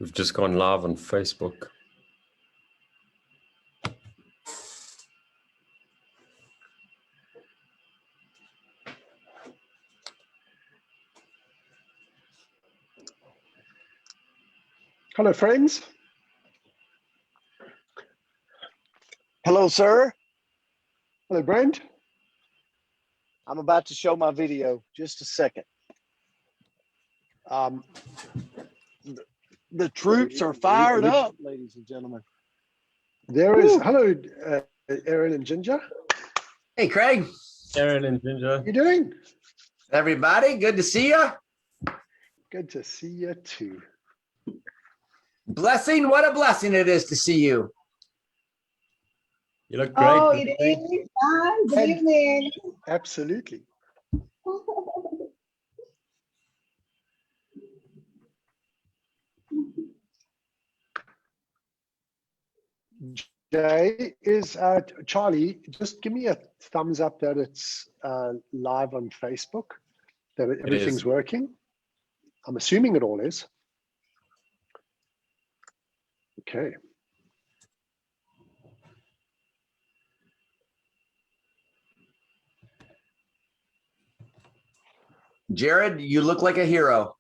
We've just gone live on Facebook. Hello, friends. Hello, sir. Hello, Brent. I'm about to show my video. Just a second. The troops are fired up, ladies and gentlemen. There is, hello, Aaron and Ginger. Hey, Craig. Aaron and Ginger. How you doing? Everybody, good to see you. Good to see you too. Blessing, what a blessing it is to see you. You look great. Oh, it is. Hi, good evening. Absolutely. Jay is Charlie. Just give me a thumbs up that it's live on Facebook, that everything's working. I'm assuming it all is. Okay. Jared, you look like a hero.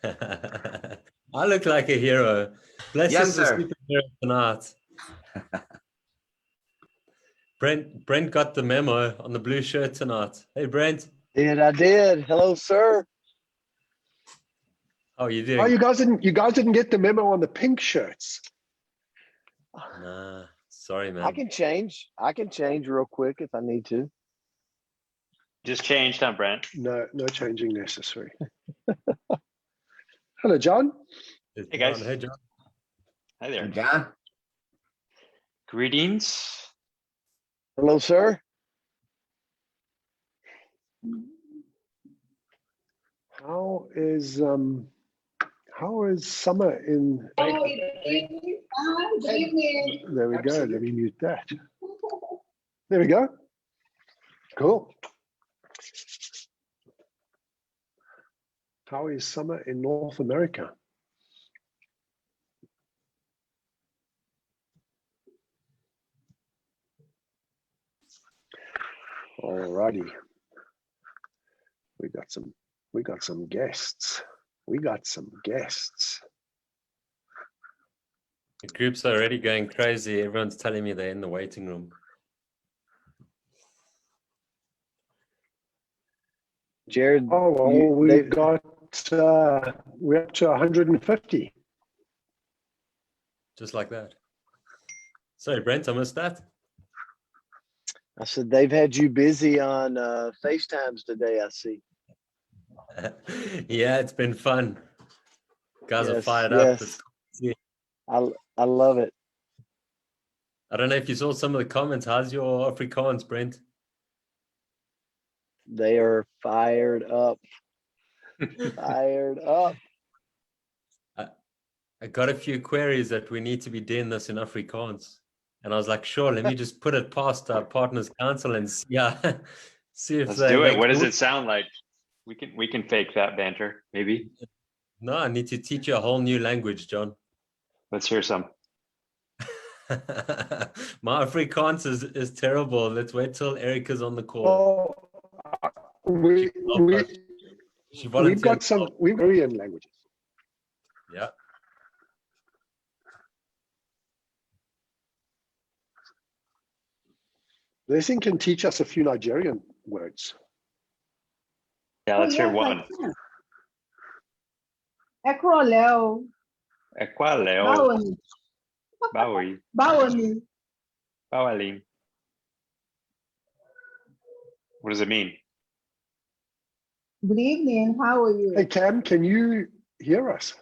I look like a hero. Blessings Yes, sir. to superhero tonight. Brent got the memo on the blue shirt tonight. Hey, Brent. I did. Hello, sir. How are you doing? Oh, you guys didn't get the memo on the pink shirts. Nah, sorry, man. I can change real quick if I need to. Just changed, huh, Brent? No changing necessary. Hello, John. Hey, guys. Hey, John. Hi there. John. Greetings. Hello, sir. How is summer in? Oh, it is. Hi, good evening. There we go. Let me mute that. There we go. Cool. How is summer in North America? Alrighty. We got some guests. The groups are already going crazy. Everyone's telling me they're in the waiting room. Jared. Oh, well, we're up to 150. Just like that. Sorry, Brent, I missed that. I said they've had you busy on FaceTimes today, I see. Yeah, it's been fun. Guys are Yes, fired up. yes. Yeah. I love it. I don't know if you saw some of the comments. How's your Afrikaans, Brent? They are fired up. Fired up. I got a few queries that we need to be doing this in Afrikaans. And I was like, sure, let me just put it past our partners council and see if Let's they do it. make What does it sound like? We can fake that banter, maybe. No, I need to teach you a whole new language, John. Let's hear some. My Afrikaans is terrible. Let's wait till Eric is on the call. Oh, we've got Korean languages. Yeah. Blessing can teach us a few Nigerian words. Yeah, let's hear one. Ekroleo. Equaleo. Bawoni. Bawi. Bawoni. Bawalin. What does it mean? Good evening. How are you? Hey, Cam, can you hear us?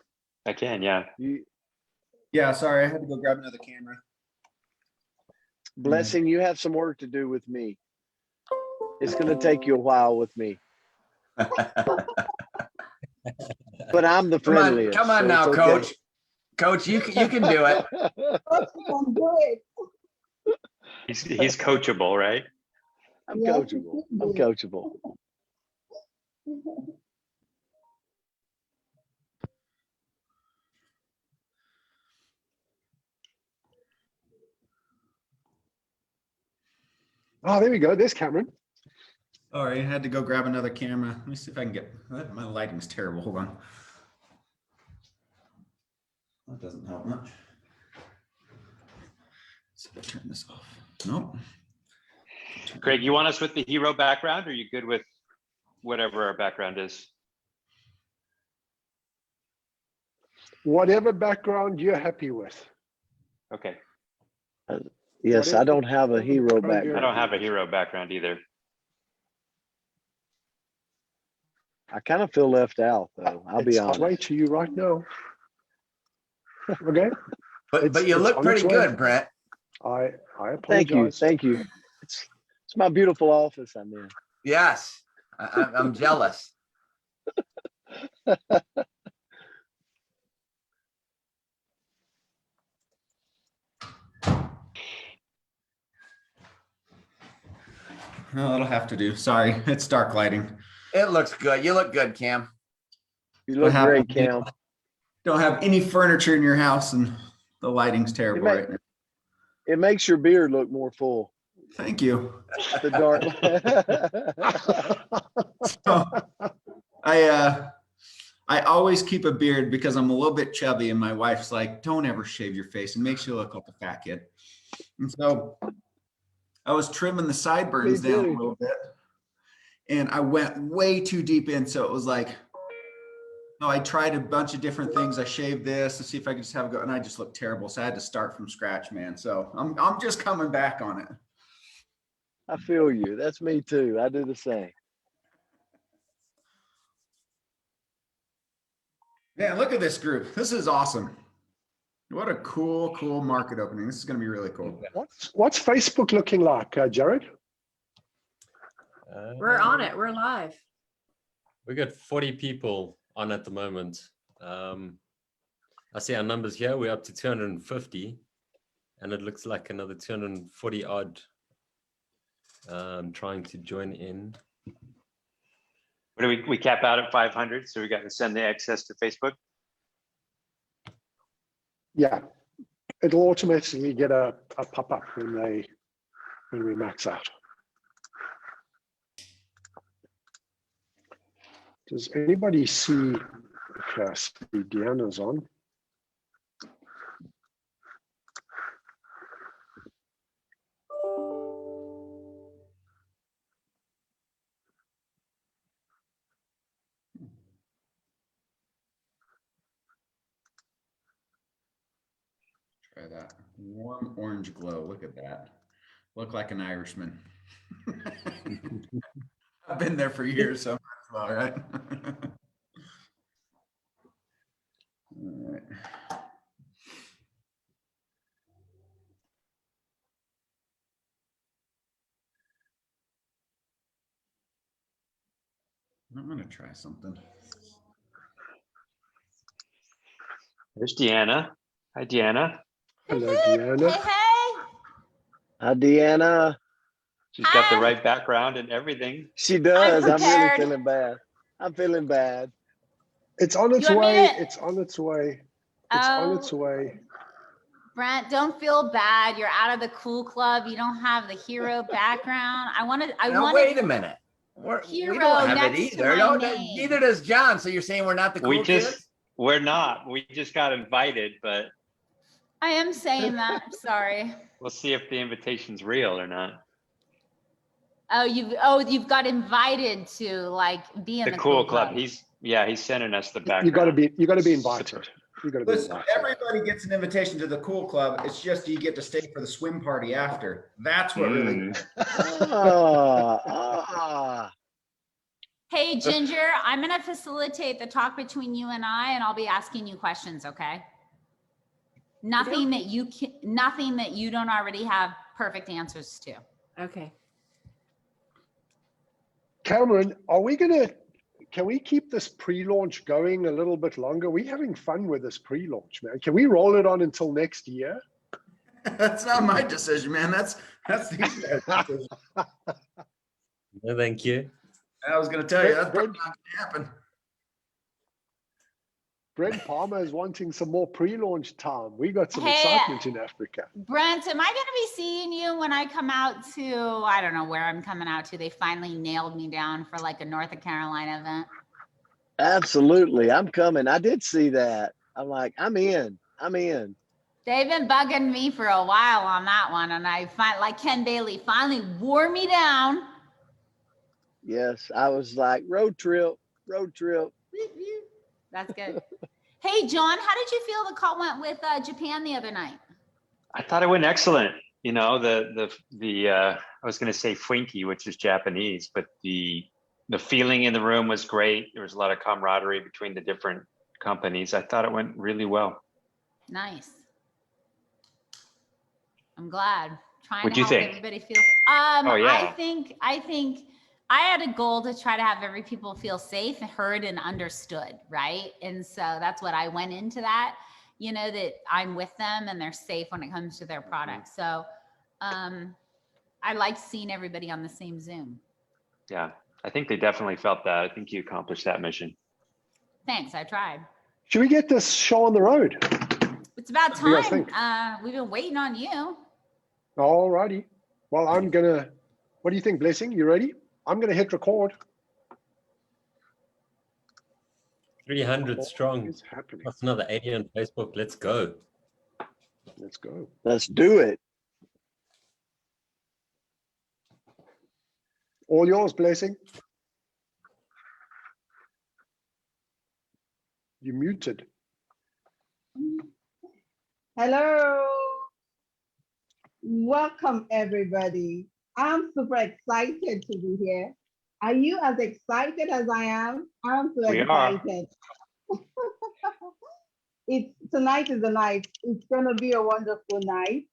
I can, yeah. Yeah, sorry, I had to go grab another camera. Blessing, you have some work to do with me. It's going to take you a while with me. But I'm the friendliest. Come on so now, it's okay. Coach. Coach, you can do it. I'm good. He's coachable, right? I'm Yes, coachable. I'm coachable. Oh, there we go. There's Cameron. All right, I had to go grab another camera. Let me see if I can get, my lighting's terrible. Hold on. That doesn't help much. Let's see if I turn this off. Nope. Craig, you want us with the hero background, or are you good with whatever our background is? Whatever background you're happy with. Okay. Yes, I don't have a hero I background. don't have a hero background either. I kind of feel left out, though. I'll be It's on its way honest. to you right now. Okay. But you it's look on pretty its way. good, Brent. I Thank you. apologize. Thank you. It's my beautiful office I'm in. Yes, I'm jealous. No, it'll have to do. Sorry, it's dark lighting. It looks good. You look good, Cam. You look What great, happened? Cam. Don't have any furniture in your house and the lighting's terrible may- right now. It makes your beard look more full. Thank you. The dark. So, I always keep a beard because I'm a little bit chubby, and my wife's like, don't ever shave your face. It makes you look like a fat kid. And so I was trimming the sideburns Me down too. a little bit, and I went way too deep in. So it was like, no, I tried a bunch of different things. I shaved this to see if I could just have a go, and I just looked terrible. So I had to start from scratch, man. So I'm just coming back on it. I feel you. That's me too. I do the same. Man, look at this group. This is awesome. What a cool market opening. This is going to be really cool. What's Facebook looking like, Jared? We're on it. We're live. We got 40 people on at the moment. I see our numbers here. We're up to 250, and it looks like another 240 odd trying to join in. What do we cap out at 500? So we got to send the excess to Facebook. Yeah, it'll automatically get a pop-up when we max out. Does anybody see? Okay, I see Deanna's on. Try that. Warm orange glow. Look at that. Look like an Irishman. I've been there for years, so might as well, right? All right. I'm gonna try something. There's Deanna. Hi, Deanna. Hello, Deanna. Hi, Deanna. She's got the right background and everything. She does. I'm really prepared. feeling bad. I'm feeling bad. It's on its You want me way. to- It's on its way. It's on its way. Brent, don't feel bad. You're out of the cool club. You don't have the hero background. I wanted. Now, wait a minute. We Hero don't have it next to either. my No, name. neither does John. So you're saying we're not the cool kids? We're not. We just got invited, but I am saying that. I'm sorry. we'll see if the invitation's real or not. You've got invited to like be in The cool club. He's sending us the background. You got to be invited. You got to be Listen, invited. everybody gets an invitation to the cool club. It's just you get to stay for the swim party after. That's what really. Hey, Ginger, I'm going to facilitate the talk between you and I'll be asking you questions, okay? Nothing that you don't already have perfect answers to. Okay. Cameron, can we keep this pre-launch going a little bit longer? We're having fun with this pre-launch, man. Can we roll it on until next year? That's not my decision, man. That's the decision. No, thank you. I was going to tell you that's probably not going to happen. Brent Palmer is wanting some more pre-launch time. We got some Hey, excitement in Africa. Brent, am I going to be seeing you when I come out to, I don't know where I'm coming out to. They finally nailed me down for like a North Carolina event. Absolutely. I'm coming. I did see that. I'm like, I'm in. They've been bugging me for a while on that one. And I find like Ken Bailey finally wore me down. Yes. I was like, road trip. That's good. Hey, John, how did you feel the call went with Japan the other night? I thought it went excellent. You know, I was going to say Funky, which is Japanese, but the feeling in the room was great. There was a lot of camaraderie between the different companies. I thought it went really well. Nice. I'm glad. Trying What'd to you help think? everybody feel. Oh, yeah. I think I had a goal to try to have every people feel safe, heard, and understood, right? And so that's what I went into that. You know, that I'm with them and they're safe when it comes to their products. So I liked seeing everybody on the same Zoom. Yeah, I think they definitely felt that. I think you accomplished that mission. Thanks, I tried. Should we get this show on the road? It's about What do you guys time. think? We've been waiting on you. All righty. Well, what do you think, Blessing? You ready? I'm gonna hit record. 300 strong. It's happening. That's another 80 on Facebook. Let's go. Let's go. Let's do it. All yours, Blessing. You muted. Hello. Welcome, everybody. I'm super excited to be here. Are you as excited as I am? I'm so We are. excited. Tonight is the night. It's going to be a wonderful night.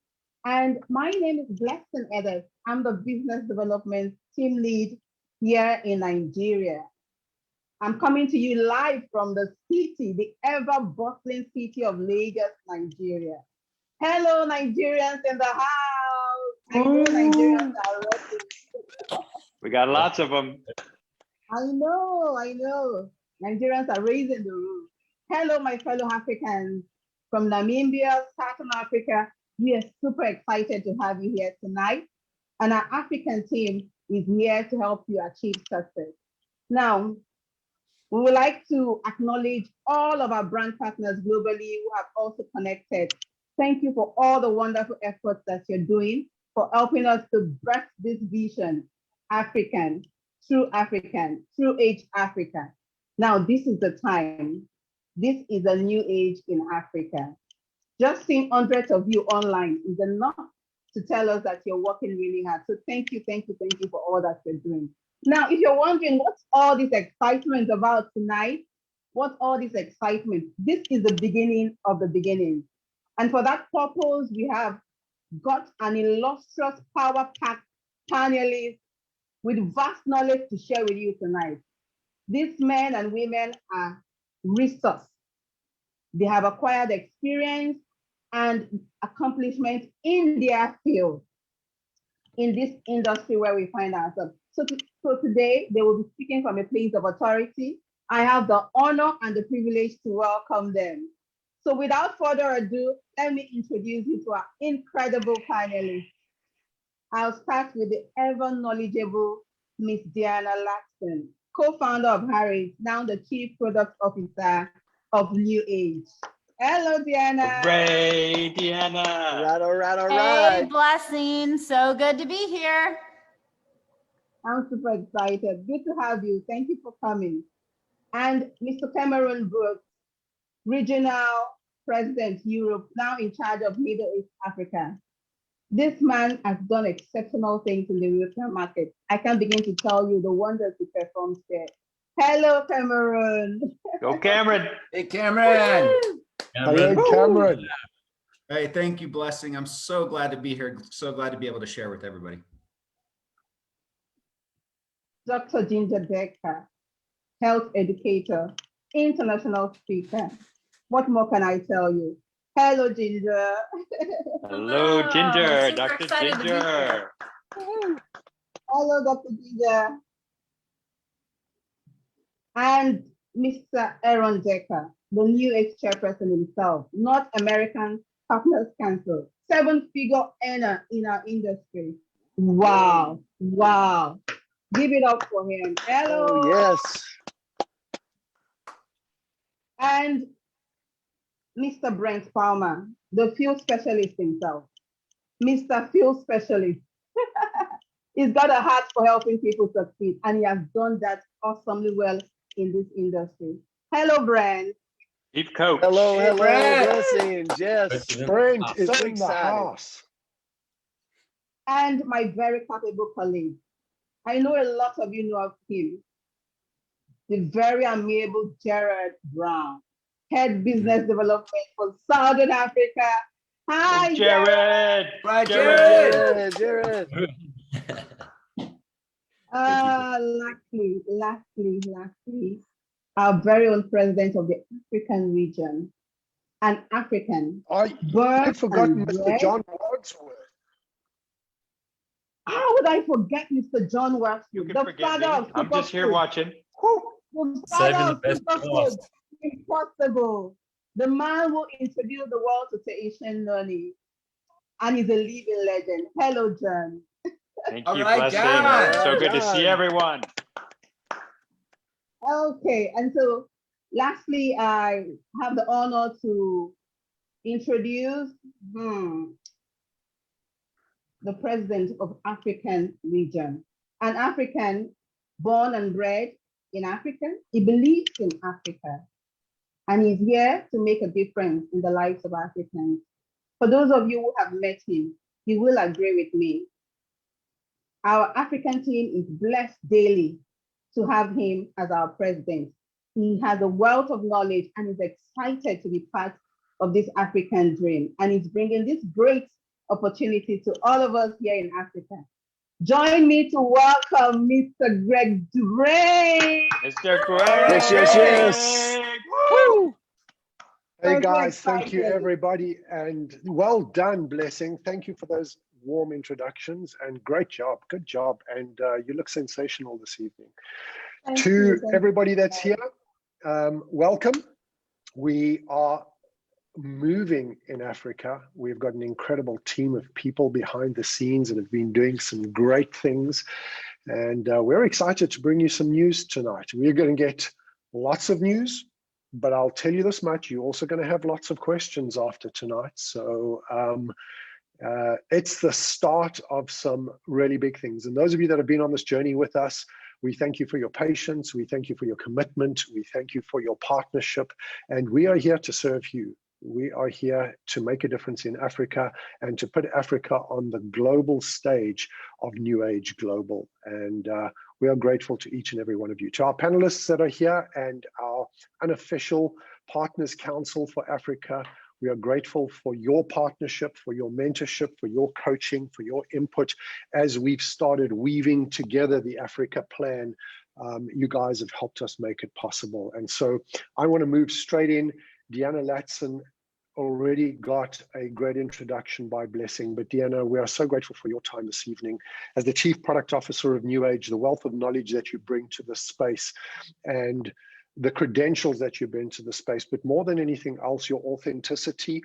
And my name is Latson Edet. I'm the business development team lead here in Nigeria. I'm coming to you live from the city, the ever bustling city of Lagos, Nigeria. Hello, Nigerians in the house. I know Nigerians are ready. We got lots of them. I know. Nigerians are raising the roof. Hello, my fellow Africans from Namibia, Southern Africa. We are super excited to have you here tonight. And our African team is here to help you achieve success. Now, we would like to acknowledge all of our brand partners globally who have also connected. Thank you for all the wonderful efforts that you're doing for helping us to birth this vision, African, through age Africa. Now, this is the time. This is a new age in Africa. Just seeing hundreds of you online is enough to tell us that you're working really hard. So thank you for all that you're doing. Now, if you're wondering what's all this excitement about tonight, what's all this excitement? This is the beginning of the beginning. And for that purpose, we have got an illustrious, power-packed panelist with vast knowledge to share with you tonight. These men and women are resource. They have acquired experience and accomplishment in their field, in this industry where we find ourselves. So today, they will be speaking from a place of authority. I have the honor and the privilege to welcome them. So without further ado, let me introduce you to our incredible panelists. I'll start with the ever knowledgeable Miss Deanna Latson, co-founder of ARIIX, now the Chief Product Officer of NewAge. Hello, Deanna. Hooray, Deanna. All right. Hey, Blessing. So good to be here. I'm super excited. Good to have you. Thank you for coming. And Mr. Cameron Brooks, Regional President, Europe, now in charge of Middle East Africa. This man has done exceptional things in the European market. I can't begin to tell you the wonders he performs there. Hello, Cameron. Go, Cameron. Hey, Cameron. Hello, Cameron. Hey, thank you, Blessing. I'm so glad to be here. So glad to be able to share with everybody. Dr. Ginger Becker, health educator, international speaker. What more can I tell you? Hello, Ginger. Hello, Hello. Ginger. Super Dr. excited to be Ginger. Hello, Dr. Ginger. And Mr. Aaron Decker, the NewAge chairperson himself, North American Partners Council, 7-figure earner in our industry. Wow, wow. Give it up for him. Hello. Oh, yes. And Mr. Brent Palmer, the field specialist himself. Mr. Field Specialist. He's got a heart for helping people succeed, and he has done that awesomely well in this industry. Hello, Brent. Chief coach. Hello, hello, Brent. blessings. Yes. Brent is So in the excited. house. And my very capable colleague. I know a lot of you know of him. The very amiable Gerard Brown, Head Business Development for Southern Africa. Hi, Jared. Right, Jared. Jared. Jared. Lastly, our very own president of the African region, an African. I've forgotten Mr. John Wadsworth. How would I forget Mr. John Wadsworth, You can the forgive me. father of I'm just here superfood? watching. The Saving father the of best for superfood. last. Impossible. The man who introduced the world to Tahitian Noni, and he's a living legend. Hello, John. Thank All you, right, blessing. John. So good to see John. everyone. Okay, and so lastly, I have the honor to introduce the president of African region, an African born and bred in Africa. He believes in Africa, and he's here to make a difference in the lives of Africans. For those of you who have met him, you will agree with me. Our African team is blessed daily to have him as our president. He has a wealth of knowledge and is excited to be part of this African dream. And he's bringing this great opportunity to all of us here in Africa. Join me to welcome Mr. Greg Bruyn. Mr. Greg. Yes. Woo! Hey So guys, thank you excited. everybody, and well done, Blessing. Thank you for those warm introductions and great job, good job, and you look sensational this evening. Thank To you, thank everybody you. that's here, welcome. We are moving in Africa. We've got an incredible team of people behind the scenes that have been doing some great things, and we're excited to bring you some news tonight. We're going to get lots of news, but I'll tell you this much, you're also going to have lots of questions after tonight. So it's the start of some really big things. And those of you that have been on this journey with us, we thank you for your patience. We thank you for your commitment. We thank you for your partnership. And we are here to serve you. We are here to make a difference in Africa and to put Africa on the global stage of NewAge Global. And we are grateful to each and every one of you. To our panelists that are here and our unofficial Partners Council for Africa, we are grateful for your partnership, for your mentorship, for your coaching, for your input as we've started weaving together the Africa plan. You guys have helped us make it possible. And so I want to move straight in. Deanna Latson already got a great introduction by Blessing, but Deanna, we are so grateful for your time this evening. As the Chief Product Officer of NewAge, the wealth of knowledge that you bring to this space and the credentials that you bring to the space, but more than anything else, your authenticity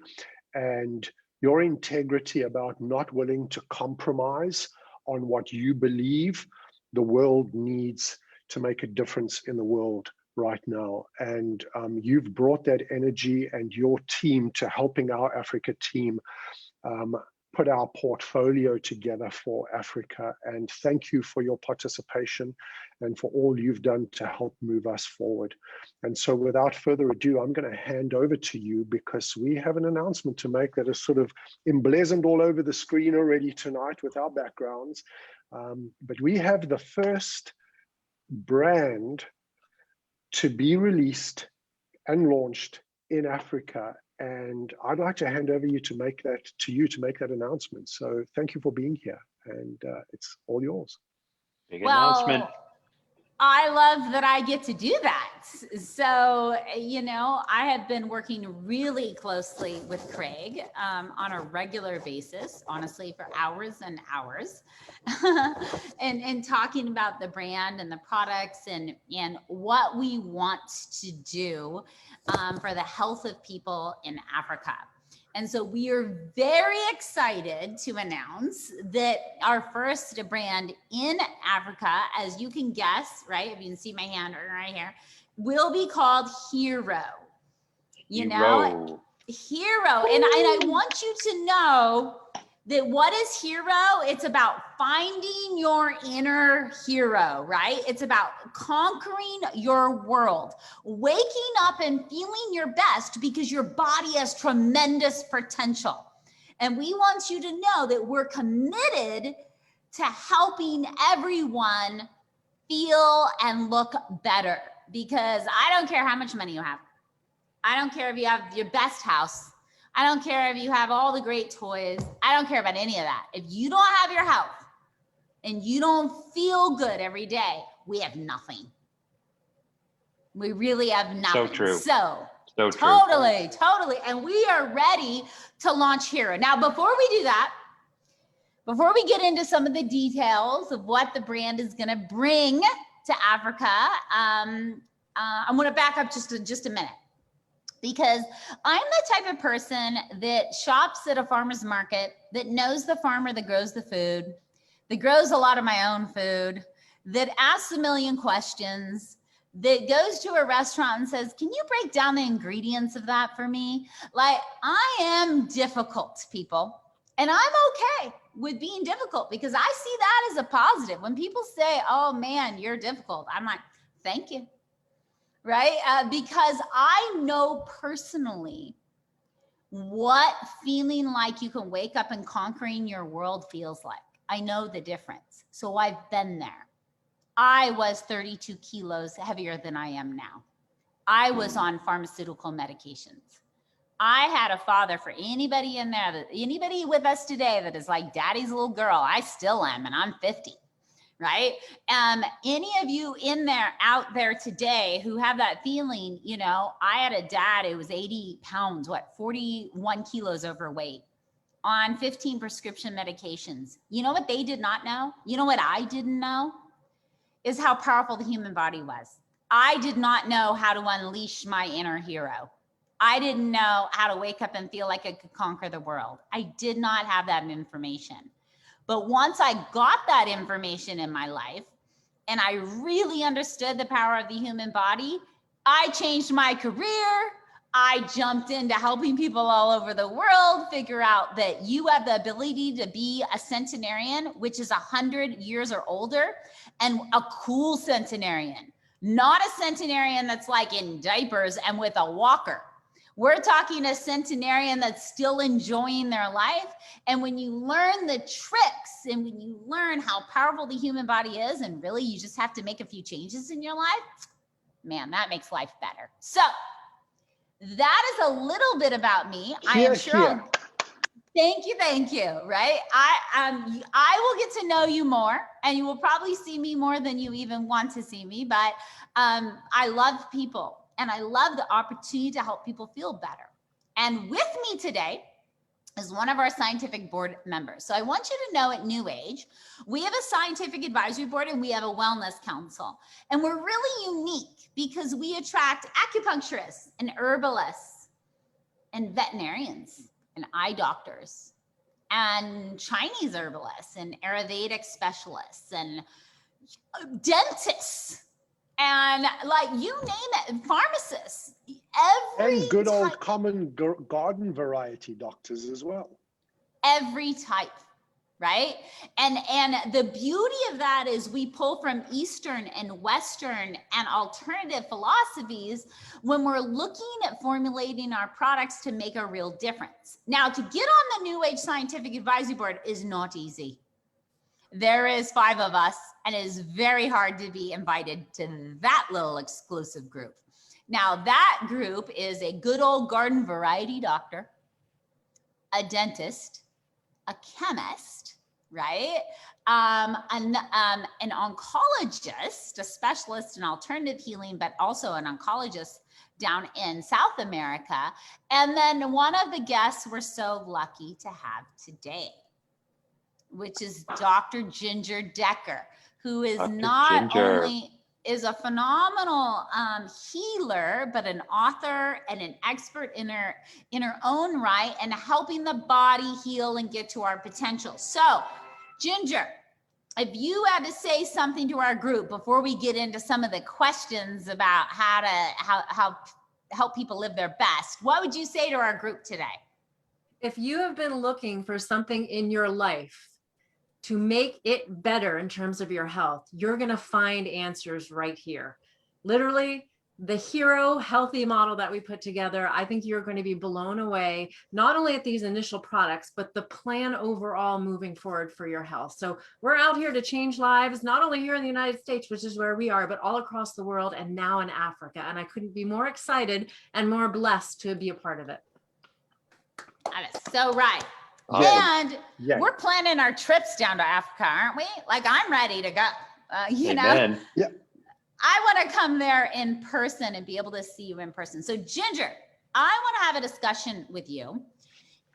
and your integrity about not willing to compromise on what you believe the world needs to make a difference in the world right now. And you've brought that energy and your team to helping our Africa team put our portfolio together for Africa. And thank you for your participation and for all you've done to help move us forward. And so without further ado, I'm going to hand over to you because we have an announcement to make that is sort of emblazoned all over the screen already tonight with our backgrounds. But we have the first brand to be released and launched in Africa. And I'd like to hand over to make that announcement. So thank you for being here, and it's all yours. Big announcement. I love that I get to do that. So, you know, I have been working really closely with Craig on a regular basis, honestly, for hours and hours, and talking about the brand and the products and what we want to do for the health of people in Africa. And so we are very excited to announce that our first brand in Africa, as you can guess, right? If you can see my hand right here, will be called Hero. You know, Hero. And I want you to know that what is Hero? It's about finding your inner hero, right? It's about conquering your world, waking up and feeling your best because your body has tremendous potential. And we want you to know that we're committed to helping everyone feel and look better, because I don't care how much money you have. I don't care if you have your best house. I don't care if you have all the great toys. I don't care about any of that. If you don't have your health and you don't feel good every day, we have nothing. We really have nothing. So true. So True. Totally. And we are ready to launch Hero. Now, before we do that, before we get into some of the details of what the brand is going to bring to Africa, I'm going to back up just a minute. Because I'm the type of person that shops at a farmer's market, that knows the farmer that grows the food, that grows a lot of my own food, that asks a million questions, that goes to a restaurant and says, can you break down the ingredients of that for me? Like, I am difficult, people. And I'm okay with being difficult because I see that as a positive. When people say, oh man, you're difficult, I'm like, thank you. Right? Because I know personally what feeling like you can wake up and conquering your world feels like. I know the difference. So I've been there. I was 32 kilos heavier than I am now. I was on pharmaceutical medications. I had a father, for anybody in there, anybody with us today that is like daddy's little girl, I still am, and I'm 50. Right? Any of you out there today who have that feeling, you know, I had a dad who was 80 pounds, 41 kilos overweight, on 15 prescription medications. You know what they did not know? You know what I didn't know? Is how powerful the human body was. I did not know how to unleash my inner hero. I didn't know how to wake up and feel like I could conquer the world. I did not have that information. But once I got that information in my life and I really understood the power of the human body, I changed my career. I jumped into helping people all over the world figure out that you have the ability to be a centenarian, which is 100 years or older, and a cool centenarian, not a centenarian that's like in diapers and with a walker. We're talking a centenarian that's still enjoying their life. And when you learn the tricks and when you learn how powerful the human body is, and really you just have to make a few changes in your life, man, that makes life better. So that is a little bit about me. I am sure. Thank you. Right? I will get to know you more, and you will probably see me more than you even want to see me. But I love people. And I love the opportunity to help people feel better. And with me today is one of our scientific board members. So I want you to know at NewAge, we have a scientific advisory board and we have a wellness council. And we're really unique because we attract acupuncturists and herbalists and veterinarians and eye doctors and Chinese herbalists and Ayurvedic specialists and dentists. And like you name it, pharmacists, and good old common garden variety doctors as well. Every type, right? And the beauty of that is we pull from Eastern and Western and alternative philosophies when we're looking at formulating our products to make a real difference. Now, to get on the NewAge Scientific Advisory Board is not easy. There is 5 of us, and it is very hard to be invited to that little exclusive group. Now, that group is a good old garden variety doctor, a dentist, a chemist, right? An oncologist, a specialist in alternative healing, but also an oncologist down in South America. And then one of the guests we're so lucky to have today, which is Dr. Ginger Decker, who is Dr. not Ginger. only is a phenomenal healer, but an author and an expert in her own right, and helping the body heal and get to our potential. So, Ginger, if you had to say something to our group before we get into some of the questions about how help people live their best, what would you say to our group today? If you have been looking for something in your life to make it better in terms of your health, you're going to find answers right here. Literally, the hero healthy model that we put together, I think you're going to be blown away, not only at these initial products, but the plan overall moving forward for your health. So we're out here to change lives, not only here in the United States, which is where we are, but all across the world and now in Africa. And I couldn't be more excited and more blessed to be a part of it. That is so right. Yes. And we're planning our trips down to Africa, aren't we? Like, I'm ready to go. You know, Yeah. I want to come there in person and be able to see you in person. So, Ginger, I want to have a discussion with you.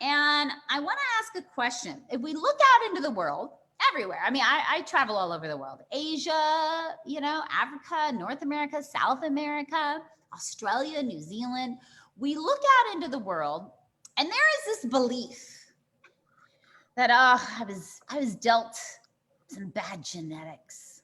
And I want to ask a question. If we look out into the world, everywhere, I mean, I travel all over the world, Asia, you know, Africa, North America, South America, Australia, New Zealand. We look out into the world, and there is this belief that I was dealt some bad genetics,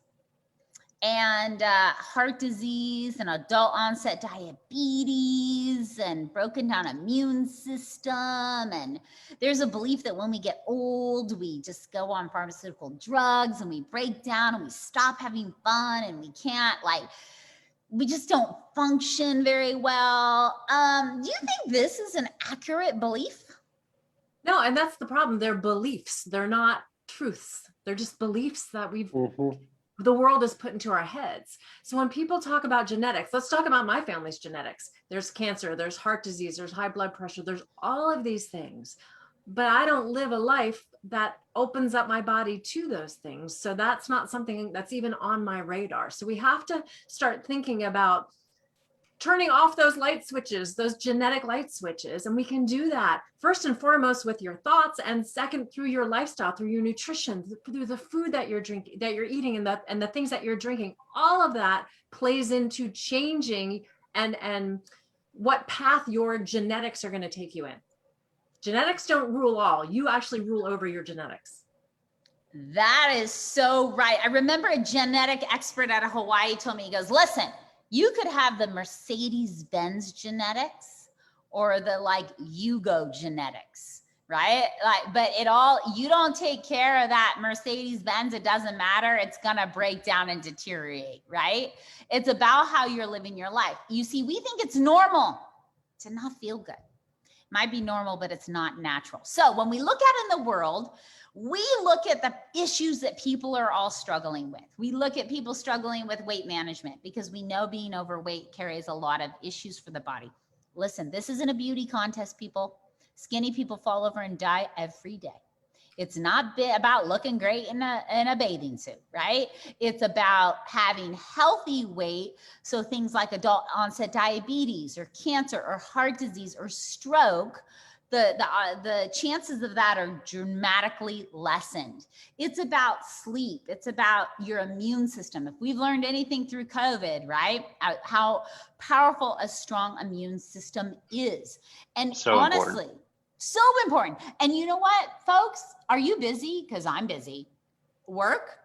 and heart disease and adult onset diabetes and broken down immune system. And there's a belief that when we get old, we just go on pharmaceutical drugs and we break down and we stop having fun and we just don't function very well. Do you think this is an accurate belief? No, and that's the problem. They're beliefs. They're not truths. They're just beliefs that the world has put into our heads. So when people talk about genetics, let's talk about my family's genetics. There's cancer, there's heart disease, there's high blood pressure, there's all of these things. But I don't live a life that opens up my body to those things. So that's not something that's even on my radar. So we have to start thinking about turning off those light switches, those genetic light switches. And we can do that first and foremost with your thoughts, and second through your lifestyle, through your nutrition, through the food that you're drinking, that you're eating, and the things that you're drinking. All of that plays into changing and what path your genetics are going to take you in. Genetics don't rule all. You actually rule over your genetics. That is so right. I remember a genetic expert out of Hawaii told me, he goes, listen, you could have the Mercedes-Benz genetics or the Yugo genetics, right? But you don't take care of that Mercedes-Benz, it doesn't matter. It's gonna break down and deteriorate, right? It's about how you're living your life. You see, we think it's normal to not feel good. Might be normal, but it's not natural. So when we look out in the world, we look at the issues that people are all struggling with. We look at people struggling with weight management because we know being overweight carries a lot of issues for the body. Listen, this isn't a beauty contest, people. Skinny people fall over and die every day. It's not about looking great in a bathing suit, right? It's about having healthy weight. So things like adult onset diabetes or cancer or heart disease or stroke, the chances of that are dramatically lessened. It's about sleep. It's about your immune system. If we've learned anything through COVID, right? How powerful a strong immune system is. And So honestly, important. So important. And you know what, folks? Are you busy? Because I'm busy. Work?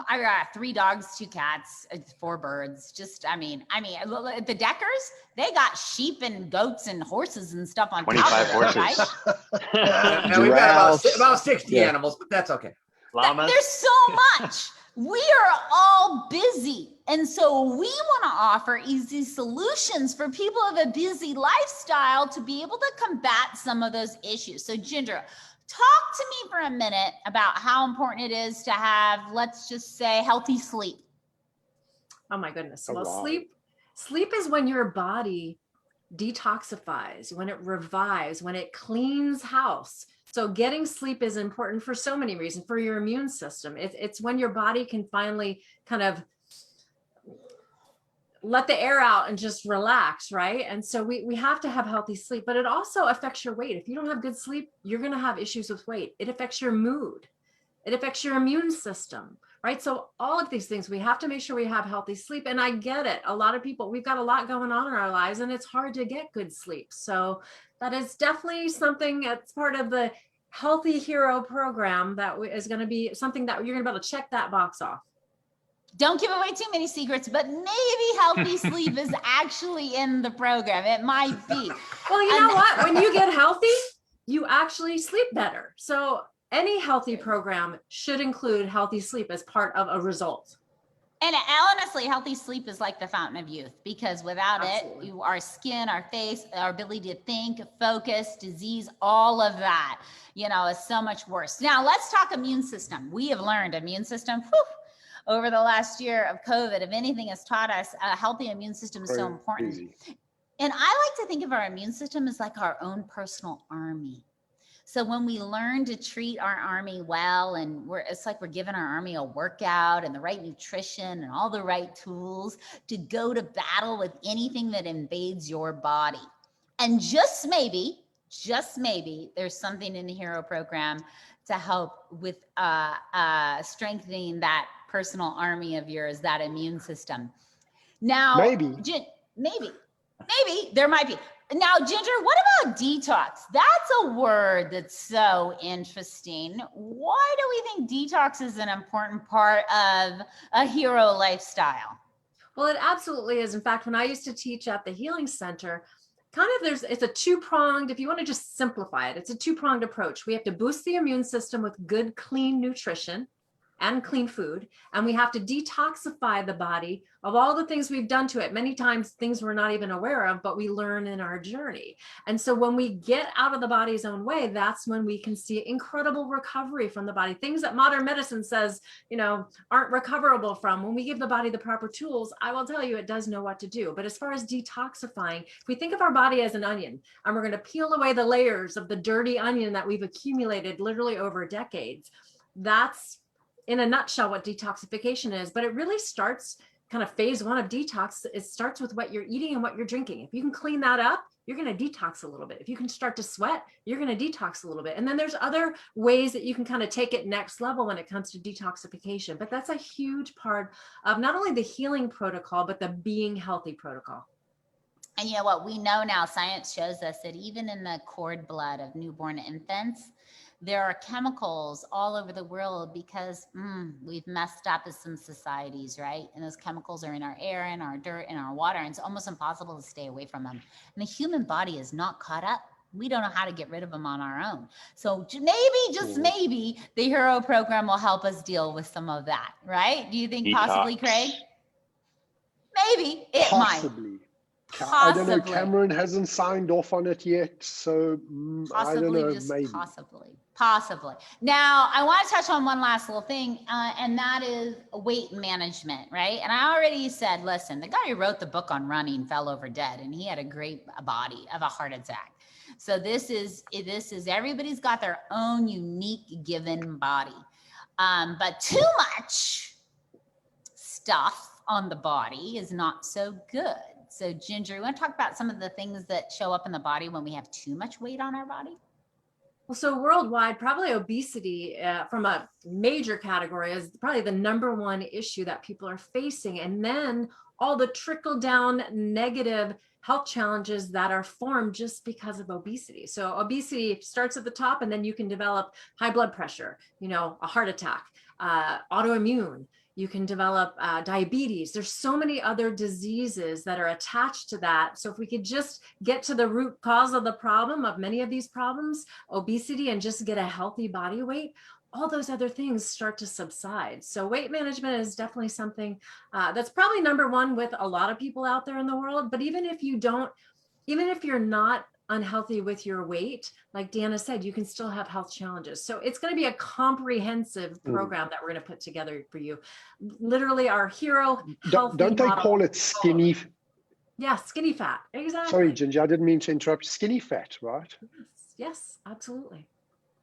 I got 3 dogs, 2 cats, 4 birds. I mean, the Deckers, they got sheep and goats and horses and stuff on 25 top of it, right? horses. And we've got Giraffes. about 60 animals, but that's okay. Llamas. There's so much. We are all busy. And so we want to offer easy solutions for people of a busy lifestyle to be able to combat some of those issues. So Ginger, talk to me for a minute about how important it is to have, let's just say, healthy sleep. Oh my goodness. Oh, Well, wow. sleep is when your body detoxifies, when it revives, when it cleans house. So getting sleep is important for so many reasons, for your immune system. It's when your body can finally kind of let the air out and just relax, right? And so we have to have healthy sleep, but it also affects your weight. If you don't have good sleep, you're going to have issues with weight. It affects your mood. It affects your immune system, right? So all of these things, we have to make sure we have healthy sleep. And I get it. A lot of people, we've got a lot going on in our lives and it's hard to get good sleep. So that is definitely something that's part of the Healthy Hero program that is going to be something that you're going to be able to check that box off. Don't give away too many secrets, but maybe healthy sleep is actually in the program. It might be. Well, you know what? When you get healthy, you actually sleep better. So any healthy program should include healthy sleep as part of a result. And honestly, healthy sleep is like the fountain of youth, because without Absolutely. it, our skin, our face, our ability to think, focus, disease, all of that, is so much worse. Now let's talk immune system. We have learned immune system, over the last year of COVID, if anything has taught us, a healthy immune system is so important. Crazy. And I like to think of our immune system as like our own personal army. So when we learn to treat our army well, and it's like we're giving our army a workout and the right nutrition and all the right tools to go to battle with anything that invades your body. And just maybe, there's something in the Hero program to help with strengthening that personal army of yours, that immune system. Now, Maybe there might be. Now, Ginger, what about detox? That's a word that's so interesting. Why do we think detox is an important part of a hero lifestyle? Well, it absolutely is. In fact, when I used to teach at the Healing Center, it's a two-pronged, if you want to just simplify it, it's a two-pronged approach. We have to boost the immune system with good, clean nutrition and clean food. And we have to detoxify the body of all the things we've done to it. Many times things we're not even aware of, but we learn in our journey. And so when we get out of the body's own way, that's when we can see incredible recovery from the body. Things that modern medicine says, aren't recoverable from. When we give the body the proper tools, I will tell you, it does know what to do. But as far as detoxifying, if we think of our body as an onion, and we're going to peel away the layers of the dirty onion that we've accumulated literally over decades, that's in a nutshell what detoxification is. But it really starts kind of phase one of detox. It starts with what you're eating and what you're drinking. If you can clean that up, you're going to detox a little bit. If you can start to sweat, you're going to detox a little bit. And then there's other ways that you can kind of take it next level when it comes to detoxification. But that's a huge part of not only the healing protocol, but the being healthy protocol. And you know what we know now, science shows us that even in the cord blood of newborn infants, there are chemicals all over the world because we've messed up as some societies, right? And those chemicals are in our air, in our dirt, in our water, and it's almost impossible to stay away from them. And the human body is not caught up. We don't know how to get rid of them on our own. So maybe, just maybe, the Hero program will help us deal with some of that, right? Do you think possibly, Craig? Maybe it Possibly. I don't know. Cameron hasn't signed off on it yet, so I don't know. Maybe. Possibly. Now, I want to touch on one last little thing, and that is weight management, right? And I already said, listen, the guy who wrote the book on running fell over dead, and he had a great body of a heart attack. So this is everybody's got their own unique given body, but too much stuff on the body is not so good. So Ginger, you want to talk about some of the things that show up in the body when we have too much weight on our body? Well, so worldwide, probably obesity from a major category is probably the number one issue that people are facing. And then all the trickle down negative health challenges that are formed just because of obesity. So obesity starts at the top, and then you can develop high blood pressure, a heart attack, autoimmune. You can develop diabetes. There's so many other diseases that are attached to that. So if we could just get to the root cause of the problem of many of these problems, obesity, and just get a healthy body weight, all those other things start to subside. So weight management is definitely something that's probably number one with a lot of people out there in the world. But even if you're not unhealthy with your weight, like Deanna said, you can still have health challenges. So it's going to be a comprehensive program that we're going to put together for you. Literally our Hero Healthy Don't they model. call it skinny? Yeah, skinny fat. Exactly. Sorry, Ginger, I didn't mean to interrupt. Skinny fat, right? Yes, absolutely.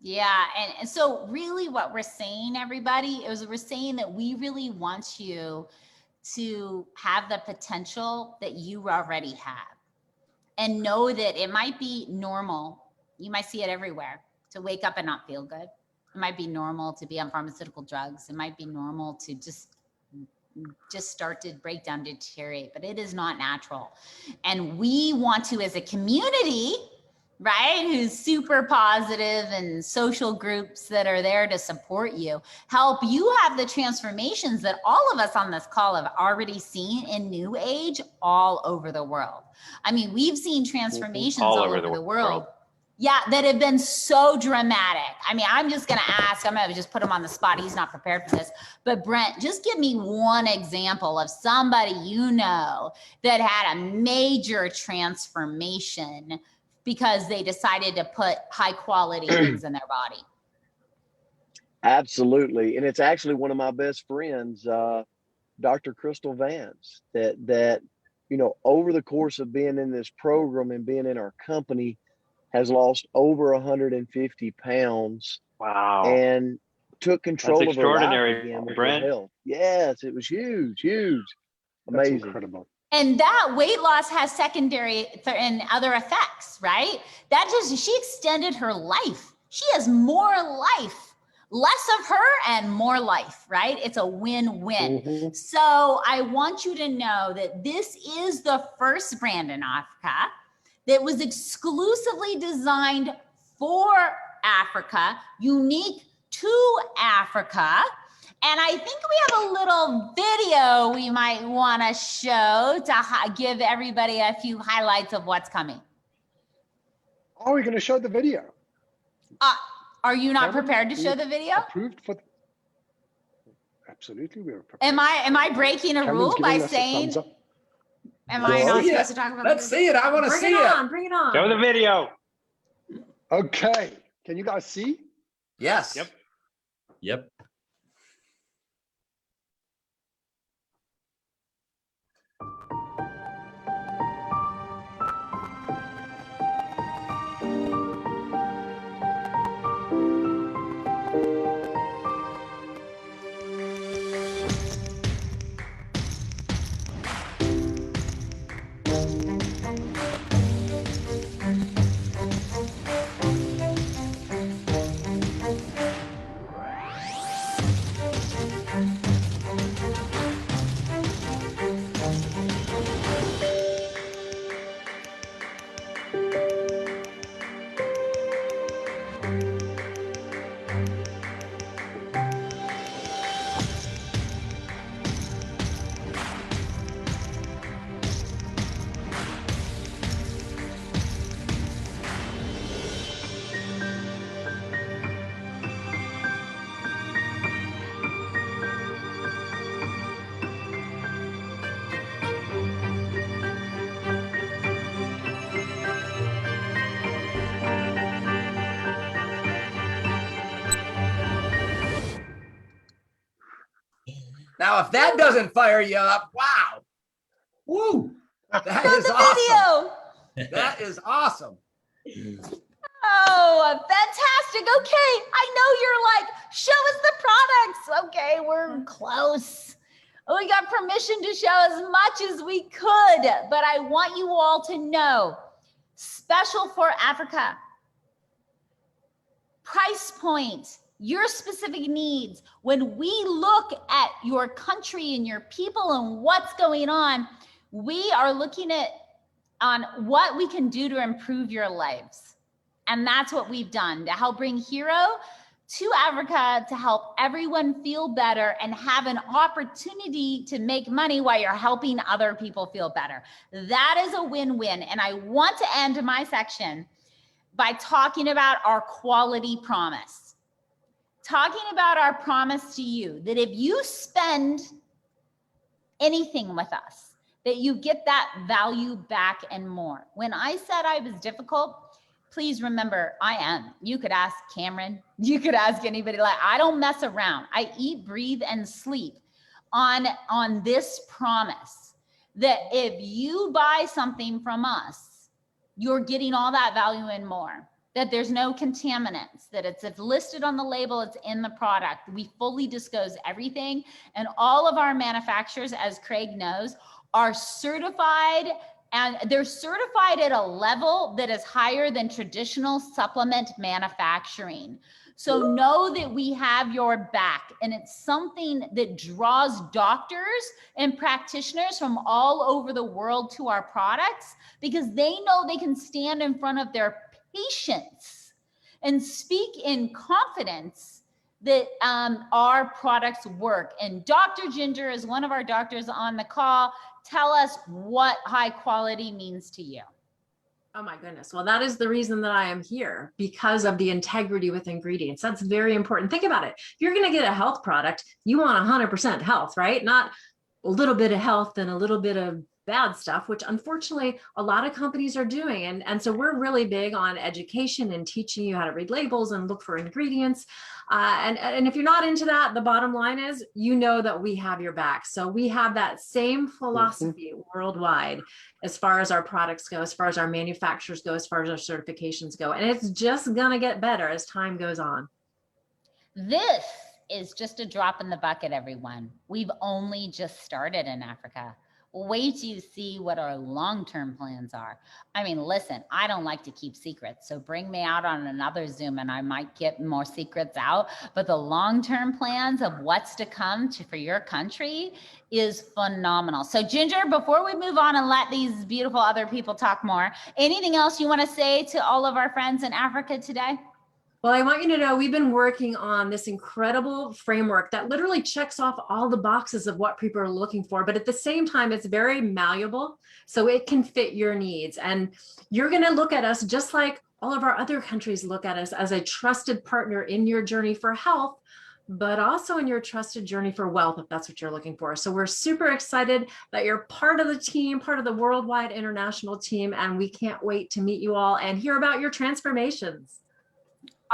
Yeah, and so really what we're saying, everybody, is we're saying that we really want you to have the potential that you already have. And know that it might be normal. You might see it everywhere to wake up and not feel good. It might be normal to be on pharmaceutical drugs. It might be normal to just start to break down, deteriorate, but it is not natural. And we want to, as a community, right, who's super positive and social groups that are there to support you, help you have the transformations that all of us on this call have already seen in NewAge all over the world. I mean, we've seen transformations all over the world. Yeah, that have been so dramatic. I mean, I'm just going to ask, I'm going to just put him on the spot. He's not prepared for this. But Brent, just give me one example of somebody you know that had a major transformation because they decided to put high quality things in their body. Absolutely. And it's actually one of my best friends, Dr. Crystal Vance, that, you know, over the course of being in this program and being in our company, has lost over 150 pounds. Wow. And took control That's of her life extraordinary, again with Brent. her health. Yes, it was huge, huge. Amazing. That's incredible. And that weight loss has secondary and other effects, right? That just, she extended her life. She has more life, less of her and more life, right? It's a win-win. Mhm. So I want you to know that this is the first brand in Africa that was exclusively designed for Africa, unique to Africa. And I think we have a little video we might want to show to give everybody a few highlights of what's coming. Are we going to show the video? Are you not Cameron, prepared to show the video? Approved for. Absolutely, we are prepared. Am I breaking a Cameron's rule by giving us a saying? thumbs up. Am I not supposed to talk about? Let's see it. I want to see Bring it it. on, bring it on. Show the video. Okay, can you guys see? Yes. Yep. Yep. Now, if that doesn't fire you up, wow. Woo. That is awesome. Video. That is awesome. Oh, fantastic. Okay. I know you're like, show us the products. Okay, we're close. We got permission to show as much as we could, but I want you all to know, special for Africa, price point, your specific needs. When we look at your country and your people and what's going on, we are looking at on what we can do to improve your lives. And that's what we've done to help bring Hero to Africa, to help everyone feel better and have an opportunity to make money while you're helping other people feel better. That is a win-win. And I want to end my section by talking about our quality promise. Talking about our promise to you that if you spend anything with us, that you get that value back and more. When I said I was difficult, please remember, I am. You could ask Cameron, you could ask anybody. Like, I don't mess around. I eat, breathe, and sleep on this promise that if you buy something from us, you're getting all that value and more. That there's no contaminants, that it's listed on the label, it's in the product. We fully disclose everything. And all of our manufacturers, as Craig knows, are certified, and they're certified at a level that is higher than traditional supplement manufacturing. So know that we have your back, and it's something that draws doctors and practitioners from all over the world to our products, because they know they can stand in front of their patients and speak in confidence that our products work. And Dr. Ginger is one of our doctors on the call. Tell us what high quality means to you. Oh my goodness. Well, that is the reason that I am here, because of the integrity with ingredients. That's very important. Think about it. If you're going to get a health product, you want 100% health, right? Not a little bit of health and a little bit of bad stuff, which unfortunately a lot of companies are doing. And so we're really big on education and teaching you how to read labels and look for ingredients. And if you're not into that, the bottom line is, you know that we have your back. So we have that same philosophy worldwide, as far as our products go, as far as our manufacturers go, as far as our certifications go. And it's just going to get better as time goes on. This is just a drop in the bucket, everyone. We've only just started in Africa. Wait till you see what our long-term plans are. I mean, listen, I don't like to keep secrets, so bring me out on another Zoom and I might get more secrets out. But the long-term plans of what's to come for your country is phenomenal. So Ginger, before we move on and let these beautiful other people talk more, anything else you want to say to all of our friends in Africa today? Well, I want you to know we've been working on this incredible framework that literally checks off all the boxes of what people are looking for, but at the same time, it's very malleable, so it can fit your needs. And you're going to look at us just like all of our other countries look at us, as a trusted partner in your journey for health, but also in your trusted journey for wealth, if that's what you're looking for. So we're super excited that you're part of the team, part of the worldwide international team, and we can't wait to meet you all and hear about your transformations.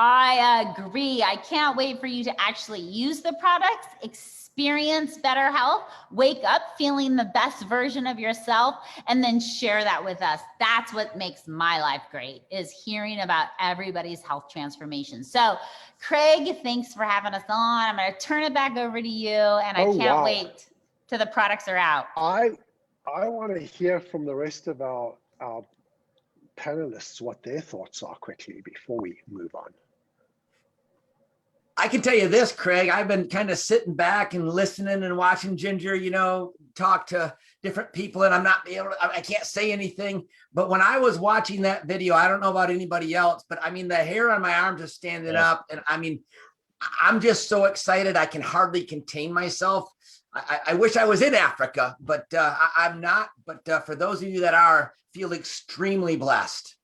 I agree. I can't wait for you to actually use the products, experience better health, wake up feeling the best version of yourself, and then share that with us. That's what makes my life great, is hearing about everybody's health transformation. So Craig, thanks for having us on. I'm going to turn it back over to you, and I can't wait till the products are out. I want to hear from the rest of our panelists what their thoughts are quickly before we move on. I can tell you this, Craig, I've been kind of sitting back and listening and watching Ginger, you know, talk to different people, and I can't say anything. But when I was watching that video, I don't know about anybody else, but I mean, the hair on my arms is standing up. And I mean, I'm just so excited. I can hardly contain myself. I wish I was in Africa, but I'm not. But for those of you that are, feel extremely blessed.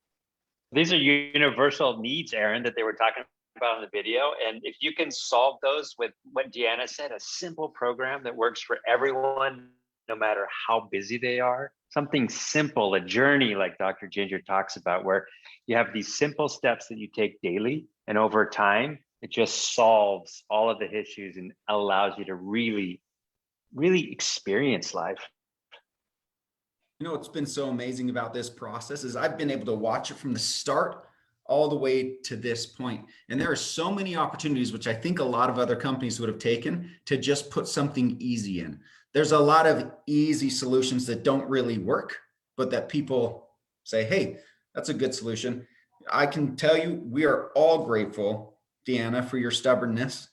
These are universal needs, Aaron, that they were talking about in the video. And if you can solve those with what Deanna said, a simple program that works for everyone, no matter how busy they are, something simple, a journey like Dr. Ginger talks about, where you have these simple steps that you take daily, and over time, it just solves all of the issues and allows you to really experience life. You know, what's been so amazing about this process is I've been able to watch it from the start all the way to this point. And there are so many opportunities, which I think a lot of other companies would have taken, to just put something easy in. There's a lot of easy solutions that don't really work, but that people say, hey, that's a good solution. I can tell you, we are all grateful, Deanna, for your stubbornness,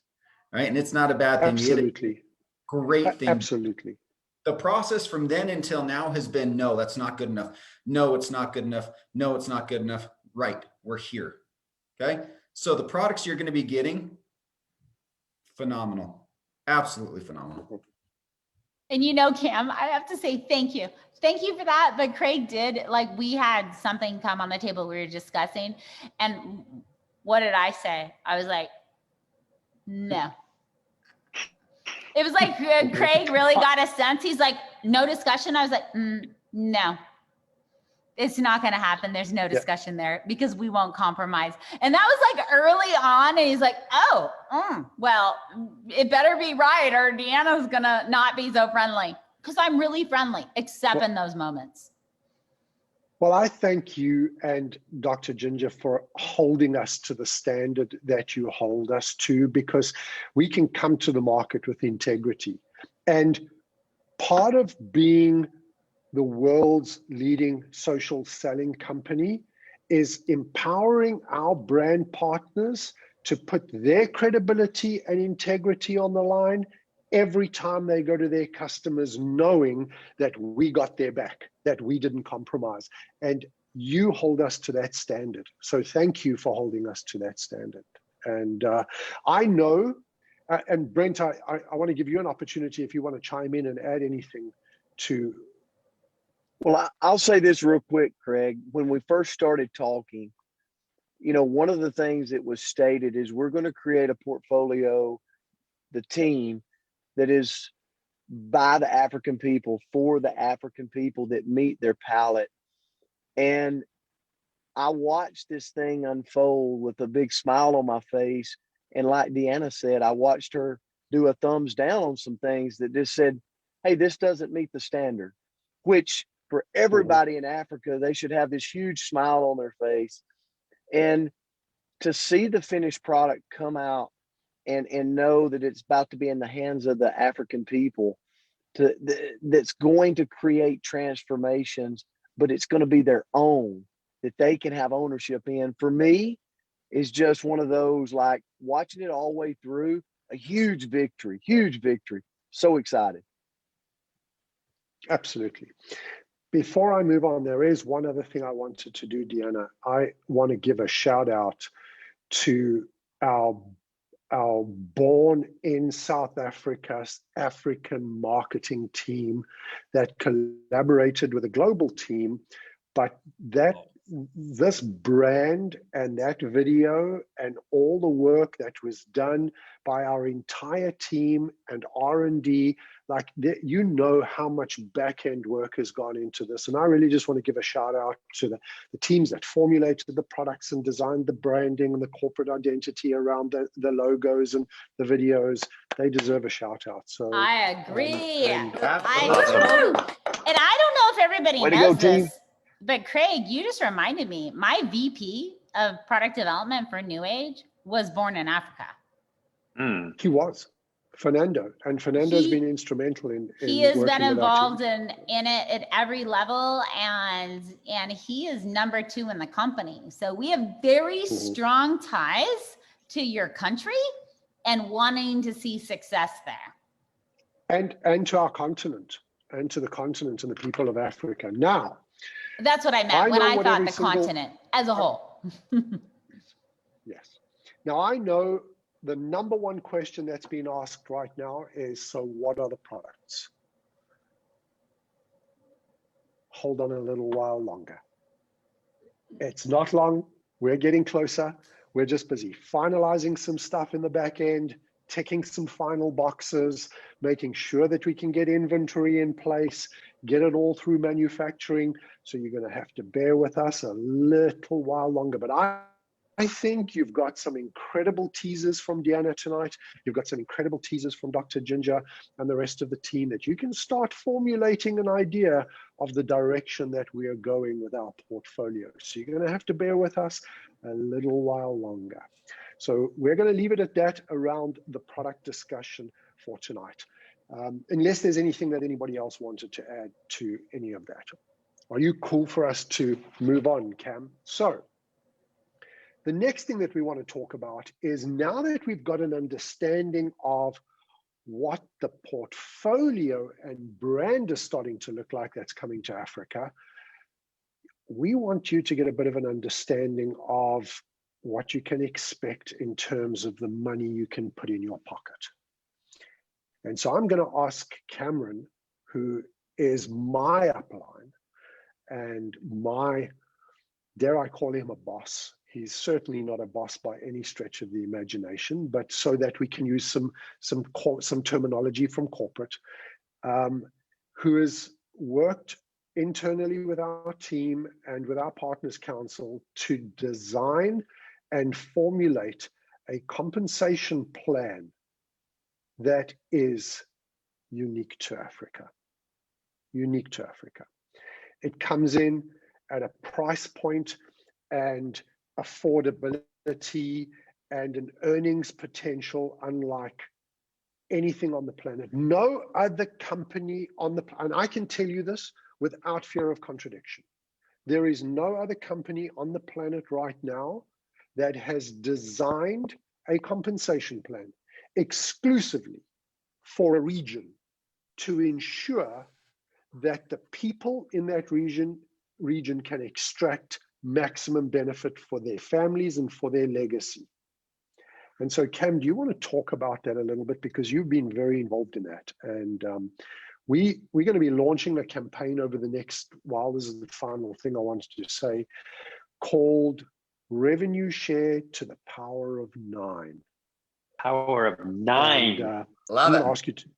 right? And it's not a bad thing. Absolutely. Great thing. Absolutely. The process from then until now has been, no, that's not good enough. No, it's not good enough. No, it's not good enough. Right, we're here. Okay. So the products you're going to be getting, phenomenal. Absolutely phenomenal. And you know, Cam, I have to say thank you. Thank you for that. But Craig did, like, we had something come on the table we were discussing. And what did I say? I was like, no. It was like Craig really got a sense. He's like, no discussion. I was like, no. It's not going to happen. There's no discussion there, because we won't compromise. And that was like early on. And he's like, oh, well, it better be right, or Deanna's going to not be so friendly. because I'm really friendly, except in those moments. Well, I thank you and Dr. Ginger for holding us to the standard that you hold us to, because we can come to the market with integrity. And part of being the world's leading social selling company is empowering our brand partners to put their credibility and integrity on the line every time they go to their customers, knowing that we got their back, that we didn't compromise. And you hold us to that standard. So thank you for holding us to that standard. And I know, and Brent, I want to give you an opportunity if you want to chime in and add anything to. Well, I'll say this real quick, Craig. When we first started talking, you know, one of the things that was stated is we're going to create a portfolio, the team, that is by the African people, for the African people that meet their palate. And I watched this thing unfold with a big smile on my face. And like Deanna said, I watched her do a thumbs down on some things that just said, hey, this doesn't meet the standard, which for everybody in Africa, they should have this huge smile on their face. And to see the finished product come out and know that it's about to be in the hands of the African people, that's going to create transformations, but it's going to be their own, that they can have ownership in, for me, is just one of those, like, watching it all the way through, a huge victory, huge victory. So excited. Absolutely. Before I move on, there is one other thing I wanted to do, Deanna. I want to give a shout out to our born in South Africa African marketing team that collaborated with a global team, but that this brand and that video and all the work that was done by our entire team and R&D, like, you know how much back-end work has gone into this. And I really just want to give a shout out to the teams that formulated the products and designed the branding and the corporate identity around the logos and the videos. They deserve a shout out. So I agree. and I don't know if everybody Way to knows go, team. this, but Craig, you just reminded me, my VP of product development for NewAge was born in Africa. He was. Fernando, and Fernando's been instrumental in he has working been with our involved team. in it at every level, and he is number 2 in the company. So we have very strong ties to your country and wanting to see success there. And to our continent, and to the continent and the people of Africa. Now, that's what I meant when I thought the continent as a whole. Yes. Now, I know the number one question that's being asked right now is, so what are the products? Hold on a little while longer. It's not long. We're getting closer. We're just busy finalizing some stuff in the back end, ticking some final boxes, making sure that we can get inventory in place, get it all through manufacturing. So you're going to have to bear with us a little while longer. But I think you've got some incredible teasers from Deanna tonight. You've got some incredible teasers from Dr. Ginger and the rest of the team that you can start formulating an idea of the direction that we are going with our portfolio. So you're going to have to bear with us a little while longer. So we're going to leave it at that around the product discussion for tonight. Unless there's anything that anybody else wanted to add to any of that. Are you cool for us to move on, Cam? So the next thing that we want to talk about is, now that we've got an understanding of what the portfolio and brand is starting to look like that's coming to Africa, we want you to get a bit of an understanding of what you can expect in terms of the money you can put in your pocket. And so I'm going to ask Cameron, who is my upline and my, dare I call him a boss? He's certainly not a boss by any stretch of the imagination, but so that we can use some terminology from corporate, who has worked internally with our team and with our Partners Council to design and formulate a compensation plan that is unique to Africa. unique to Africa. It comes in at a price point and affordability and an earnings potential unlike anything on the planet. No other company on the planet, and I can tell you this without fear of contradiction, there is no other company on the planet right now that has designed a compensation plan exclusively for a region to ensure that the people in that region can extract maximum benefit for their families and for their legacy. And so, Cam, do you want to talk about that a little bit? Because you've been very involved in that. And we're going to be launching a campaign over the next while. This is the final thing I wanted to say, called Revenue Share to the Power of 9. Power of 9. And, Love I'm it. gonna ask you to.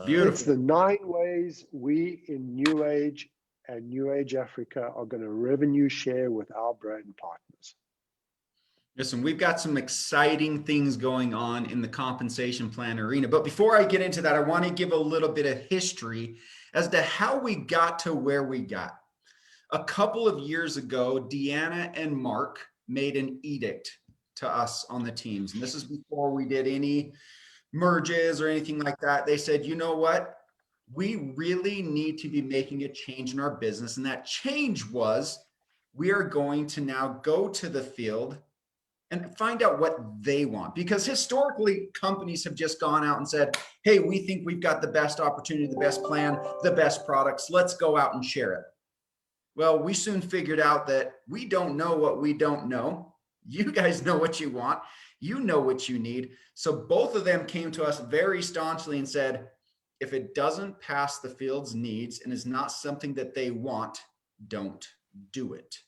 Beautiful. It's the 9 ways we in NewAge and NewAge Africa are going to revenue share with our brand partners. Listen, we've got some exciting things going on in the compensation plan arena. But before I get into that, I want to give a little bit of history as to how we got to where we got. A couple of years ago, Deanna and Mark made an edict to us on the teams. And this is before we did any merges or anything like that. They said, you know what? We really need to be making a change in our business. And that change was, we are going to now go to the field and find out what they want. Because historically, companies have just gone out and said, hey, we think we've got the best opportunity, the best plan, the best products. Let's go out and share it. Well, we soon figured out that we don't know what we don't know. You guys know what you want. You know what you need. So both of them came to us very staunchly and said, if it doesn't pass the field's needs and is not something that they want, don't do it.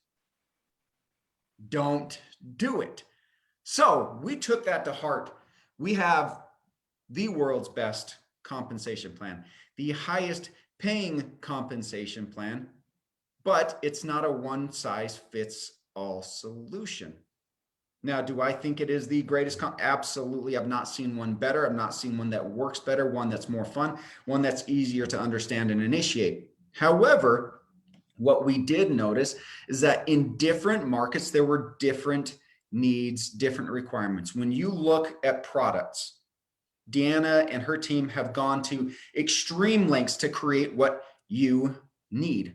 Don't do it. So we took that to heart. We have the world's best compensation plan, the highest paying compensation plan, but it's not a one size fits all solution. Now, do I think it is the greatest? Absolutely. I've not seen one better. I've not seen one that works better, one that's more fun, one that's easier to understand and initiate. However, what we did notice is that in different markets, there were different needs, different requirements. When you look at products, Deanna and her team have gone to extreme lengths to create what you need.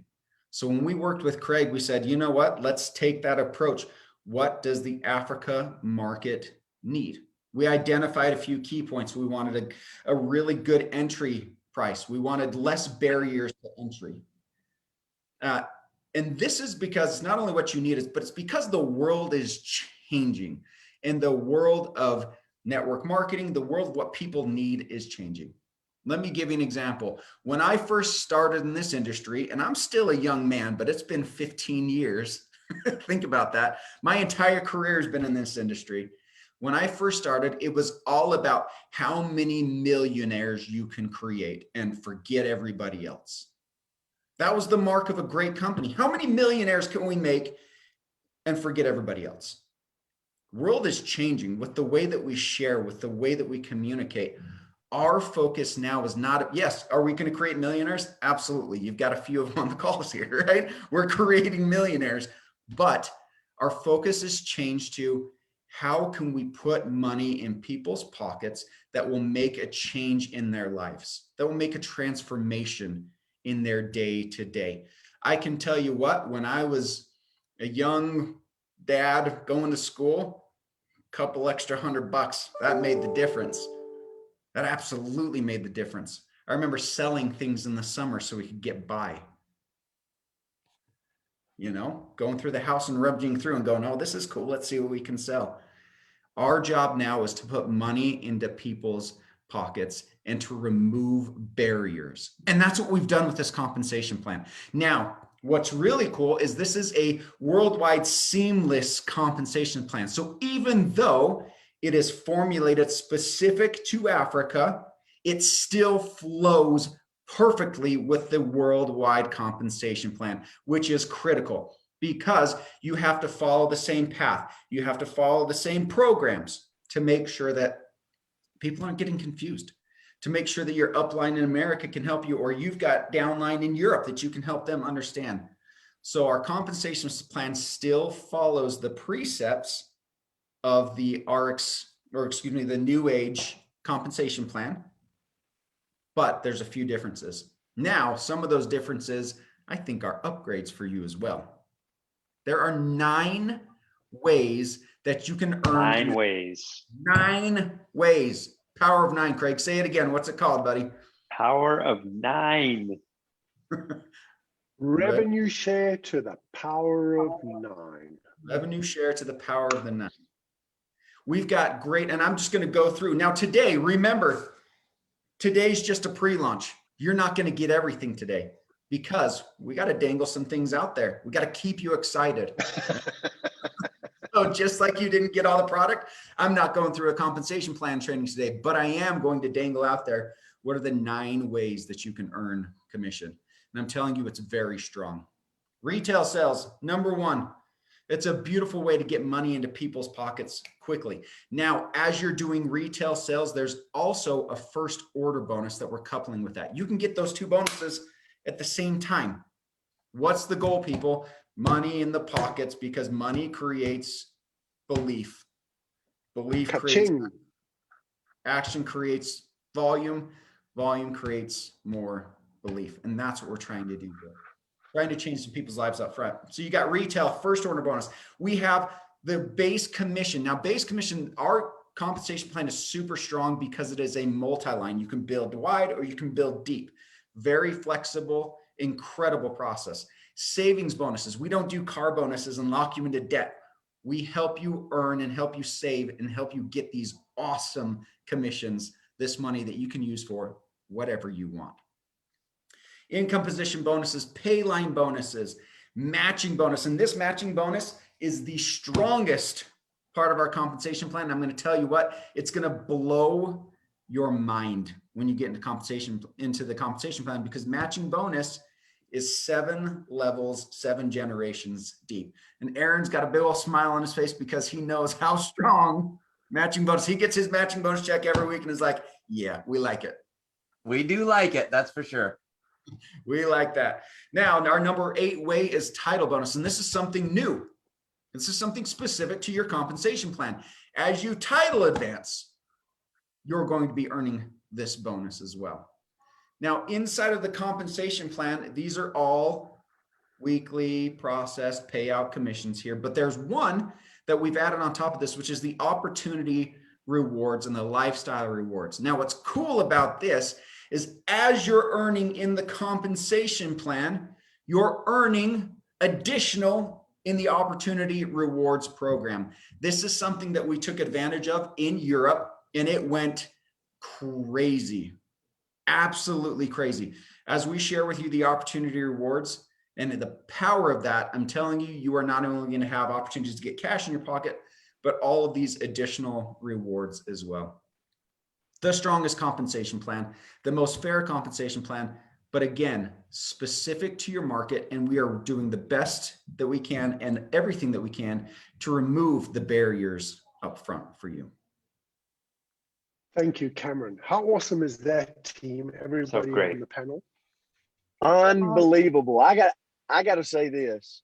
So when we worked with Craig, we said, you know what, let's take that approach. What does the Africa market need? We identified a few key points. We wanted a really good entry price. We wanted less barriers to entry. And this is because it's not only what you need, but it's because the world is changing. And the world of network marketing, the world of what people need is changing. Let me give you an example. When I first started in this industry, and I'm still a young man, but it's been 15 years. Think about that. My entire career has been in this industry. When I first started, it was all about how many millionaires you can create and forget everybody else. That was the mark of a great company. How many millionaires can we make and forget everybody else? The world is changing with the way that we share, with the way that we communicate. Our focus now is not, yes, are we going to create millionaires? Absolutely. You've got a few of them on the calls here, right? We're creating millionaires. But our focus has changed to how can we put money in people's pockets that will make a change in their lives, that will make a transformation in their day to day. I can tell you what, when I was a young dad going to school, a couple extra $100, that made the difference. That absolutely made the difference. I remember selling things in the summer so we could get by. You know, going through the house and rummaging through and going, oh, this is cool. Let's see what we can sell. Our job now is to put money into people's pockets and to remove barriers. And that's what we've done with this compensation plan. Now, what's really cool is this is a worldwide seamless compensation plan. So even though it is formulated specific to Africa, it still flows perfectly with the worldwide compensation plan, which is critical because you have to follow the same path. You have to follow the same programs to make sure that people aren't getting confused. to make sure that your upline in America can help you, or you've got downline in Europe that you can help them understand. So our compensation plan still follows the precepts of the ARIIX, or excuse me, the NewAge compensation plan, but there's a few differences. Now, some of those differences, I think, are upgrades for you as well. There are 9 ways that you can earn. 9 ways. 9 ways. Power of 9, Craig. Say it again. What's it called, buddy? Power of 9. Revenue share to the power of 9. Revenue share to the power of the 9. We've got great, and I'm just going to go through. Now today, remember, today's just a pre-launch. You're not going to get everything today because we got to dangle some things out there. We got to keep you excited. So just like you didn't get all the product, I'm not going through a compensation plan training today, but I am going to dangle out there. What are the 9 ways that you can earn commission? And I'm telling you, it's very strong. Retail sales, number 1. It's a beautiful way to get money into people's pockets quickly. Now, as you're doing retail sales, there's also a first order bonus that we're coupling with that. You can get those 2 bonuses at the same time. What's the goal, people? Money in the pockets, because money creates belief. Belief creates action, creates volume. Volume creates more belief. And that's what we're trying to do here. Trying to change some people's lives up front. So you got retail first order bonus. We have the base commission. Now, base commission, our compensation plan is super strong because it is a multi-line. You can build wide or you can build deep. Very flexible, incredible process. Savings bonuses. We don't do car bonuses and lock you into debt. We help you earn and help you save and help you get these awesome commissions, this money that you can use for whatever you want. Income position bonuses, pay line bonuses, matching bonus. And this matching bonus is the strongest part of our compensation plan. I'm going to tell you what, it's going to blow your mind when you get into the compensation plan, because matching bonus is 7 levels, 7 generations deep. And Aaron's got a big old smile on his face because he knows how strong matching bonus. He gets his matching bonus check every week and is like, yeah, we like it. We do like it. That's for sure. We like that. Now, our number 8 way is title bonus. And this is something new. This is something specific to your compensation plan. As you title advance, you're going to be earning this bonus as well. Now, inside of the compensation plan, these are all weekly processed payout commissions here, but there's one that we've added on top of this, which is the opportunity rewards and the lifestyle rewards. Now, what's cool about this is as you're earning in the compensation plan, you're earning additional in the opportunity rewards program. This is something that we took advantage of in Europe, and it went crazy, absolutely crazy. As we share with you the opportunity rewards and the power of that, I'm telling you, you are not only going to have opportunities to get cash in your pocket, but all of these additional rewards as well. The strongest compensation plan, the most fair compensation plan, but again, specific to your market. And we are doing the best that we can and everything that we can to remove the barriers up front for you. Thank you, Cameron. How awesome is that team? Everybody on the panel. Unbelievable. I got to say this.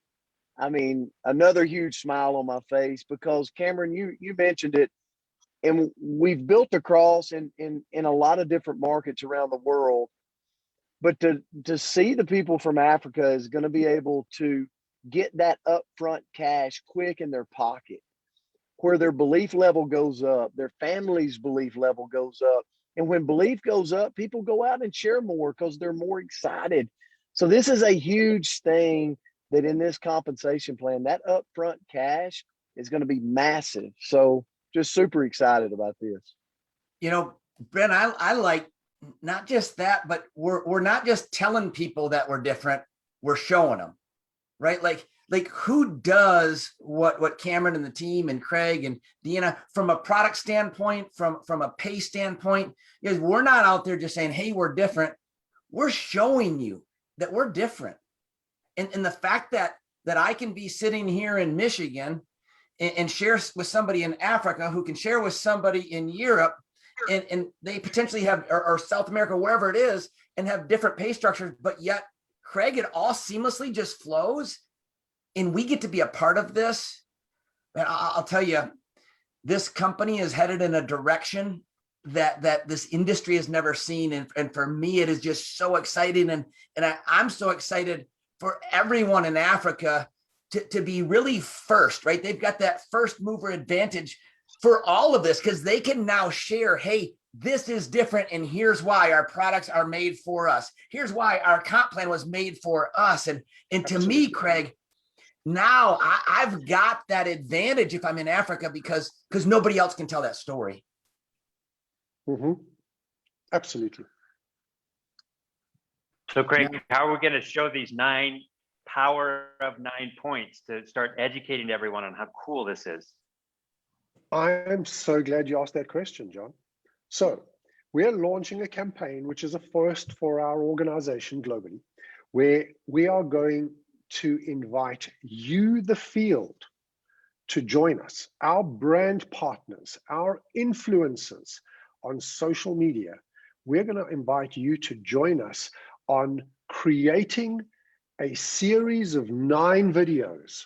I mean, another huge smile on my face because Cameron, you mentioned it. And we've built across in a lot of different markets around the world. But to see the people from Africa is going to be able to get that upfront cash quick in their pocket, where their belief level goes up, their family's belief level goes up. And when belief goes up, people go out and share more because they're more excited. So this is a huge thing that in this compensation plan, that upfront cash is going to be massive. So just super excited about this. You know, Brent, I like not just that, but we're not just telling people that we're different, we're showing them, right? Like who does what Cameron and the team and Craig and Deanna from a product standpoint, from a pay standpoint, is we're not out there just saying, hey, we're different. We're showing you that we're different. And the fact that I can be sitting here in Michigan and share with somebody in Africa who can share with somebody in Europe and they potentially have, or South America, wherever it is, and have different pay structures, but yet, Craig, it all seamlessly just flows, and we get to be a part of this. And I'll tell you, this company is headed in a direction that this industry has never seen, and for me, it is just so exciting, and I'm so excited for everyone in Africa to be really first, right? They've got that first mover advantage for all of this, because they can now share, hey, this is different, and here's why our products are made for us. Here's why our comp plan was made for us. And to me, Craig, now I've got that advantage if I'm in Africa, because nobody else can tell that story. Mm-hmm. Absolutely. So Craig, how are we going to show these power of 9 points to start educating everyone on how cool this is? I'm so glad you asked that question, John. So we're launching a campaign, which is a first for our organization globally, where we are going to invite you, the field, to join us, our brand partners, our influencers on social media. We're going to invite you to join us on creating a series of 9 videos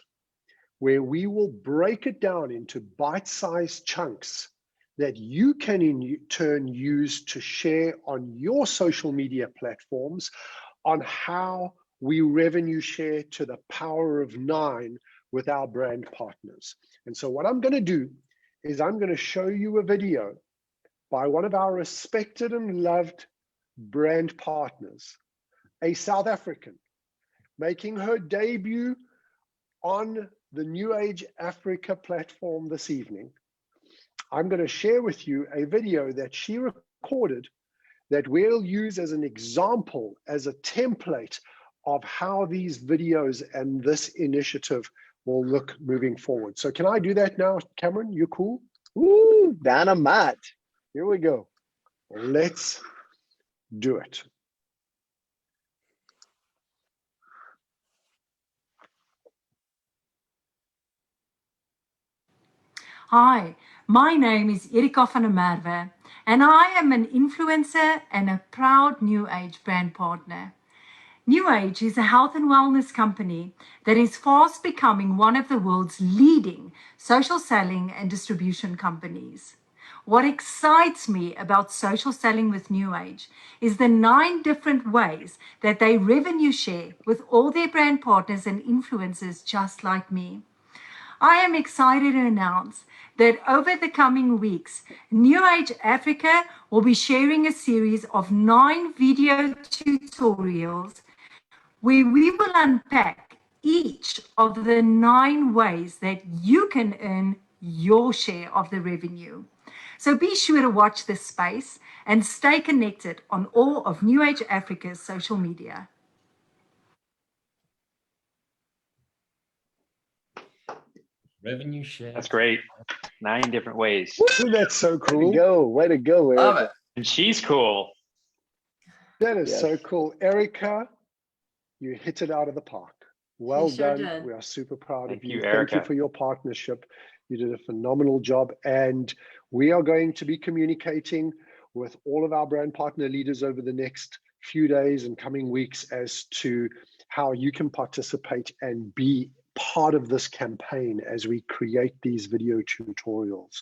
where we will break it down into bite-sized chunks that you can in turn use to share on your social media platforms on how we revenue share to the power of 9 with our brand partners. And so what I'm going to do is I'm going to show you a video by one of our respected and loved brand partners, a South African, making her debut on the NewAge Africa platform this evening. I'm going to share with you a video that she recorded that we'll use as an example, as a template of how these videos and this initiative will look moving forward. So can I do that now, Cameron? You cool? Woo, dynamite. Here we go. Let's do it. Hi, my name is Erika van der Merwe, and I am an influencer and a proud NewAge brand partner. NewAge is a health and wellness company that is fast becoming one of the world's leading social selling and distribution companies. What excites me about social selling with NewAge is the 9 different ways that they revenue share with all their brand partners and influencers just like me. I am excited to announce that over the coming weeks, NewAge Africa will be sharing a series of 9 video tutorials where we will unpack each of the 9 ways that you can earn your share of the revenue. So be sure to watch this space and stay connected on all of NewAge Africa's social media. Revenue share. That's great. 9 different ways. Woo, that's so cool. Way to go, Erica. Love it. And she's cool. That is Yes. so cool. Erica, you hit it out of the park. Well You sure done. did. We are super proud Thank of you, you. Thank you Erica. for your partnership. You did a phenomenal job. And we are going to be communicating with all of our brand partner leaders over the next few days and coming weeks as to how you can participate and be part of this campaign as we create these video tutorials.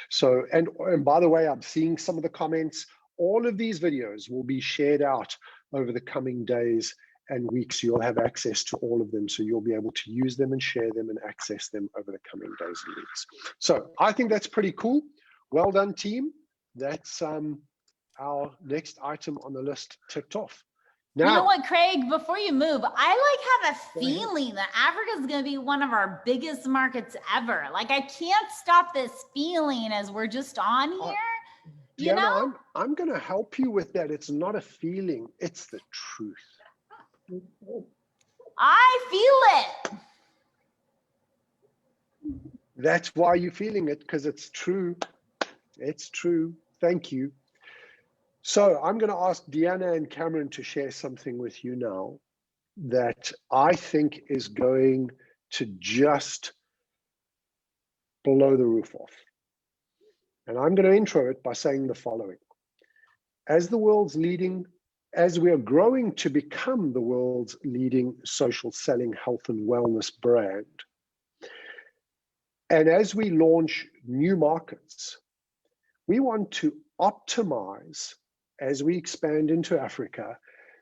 So, and by the way, I'm seeing some of the comments. All of these videos will be shared out over the coming days and weeks. You'll have access to all of them, so you'll be able to use them and share them and access them over the coming days and weeks. So I think that's pretty cool. Well done, team. That's our next item on the list ticked off. Now, You know what, Craig, before you move, I like have a Go ahead. feeling that Africa is going to be one of our biggest markets ever. Like I can't stop this feeling as we're just on here. You Deanna, know? I'm going to help you with that. It's not a feeling, it's the truth. I feel it. That's why you're feeling it, because it's true. It's true. Thank you. So I'm going to ask Deanna and Cameron to share something with you now that I think is going to just blow the roof off. And I'm going to intro it by saying the following. As we are growing to become the world's leading social selling health and wellness brand, and as we launch new markets, we want to optimize as we expand into Africa,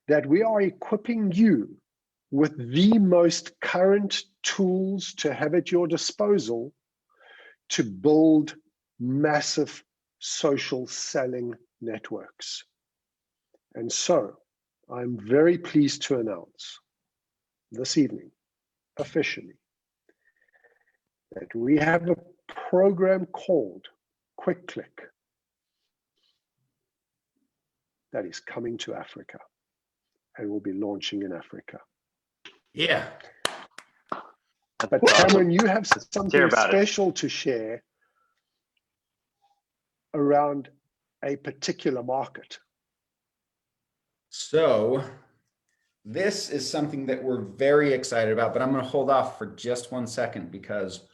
that we are equipping you with the most current tools to have at your disposal to build massive social selling networks. And so I'm very pleased to announce this evening, officially, that we have a program called Quick Click that is coming to Africa and will be launching in Africa. Yeah. But Cameron, you have something special to share around a particular market. So this is something that we're very excited about, but I'm going to hold off for just 1 second because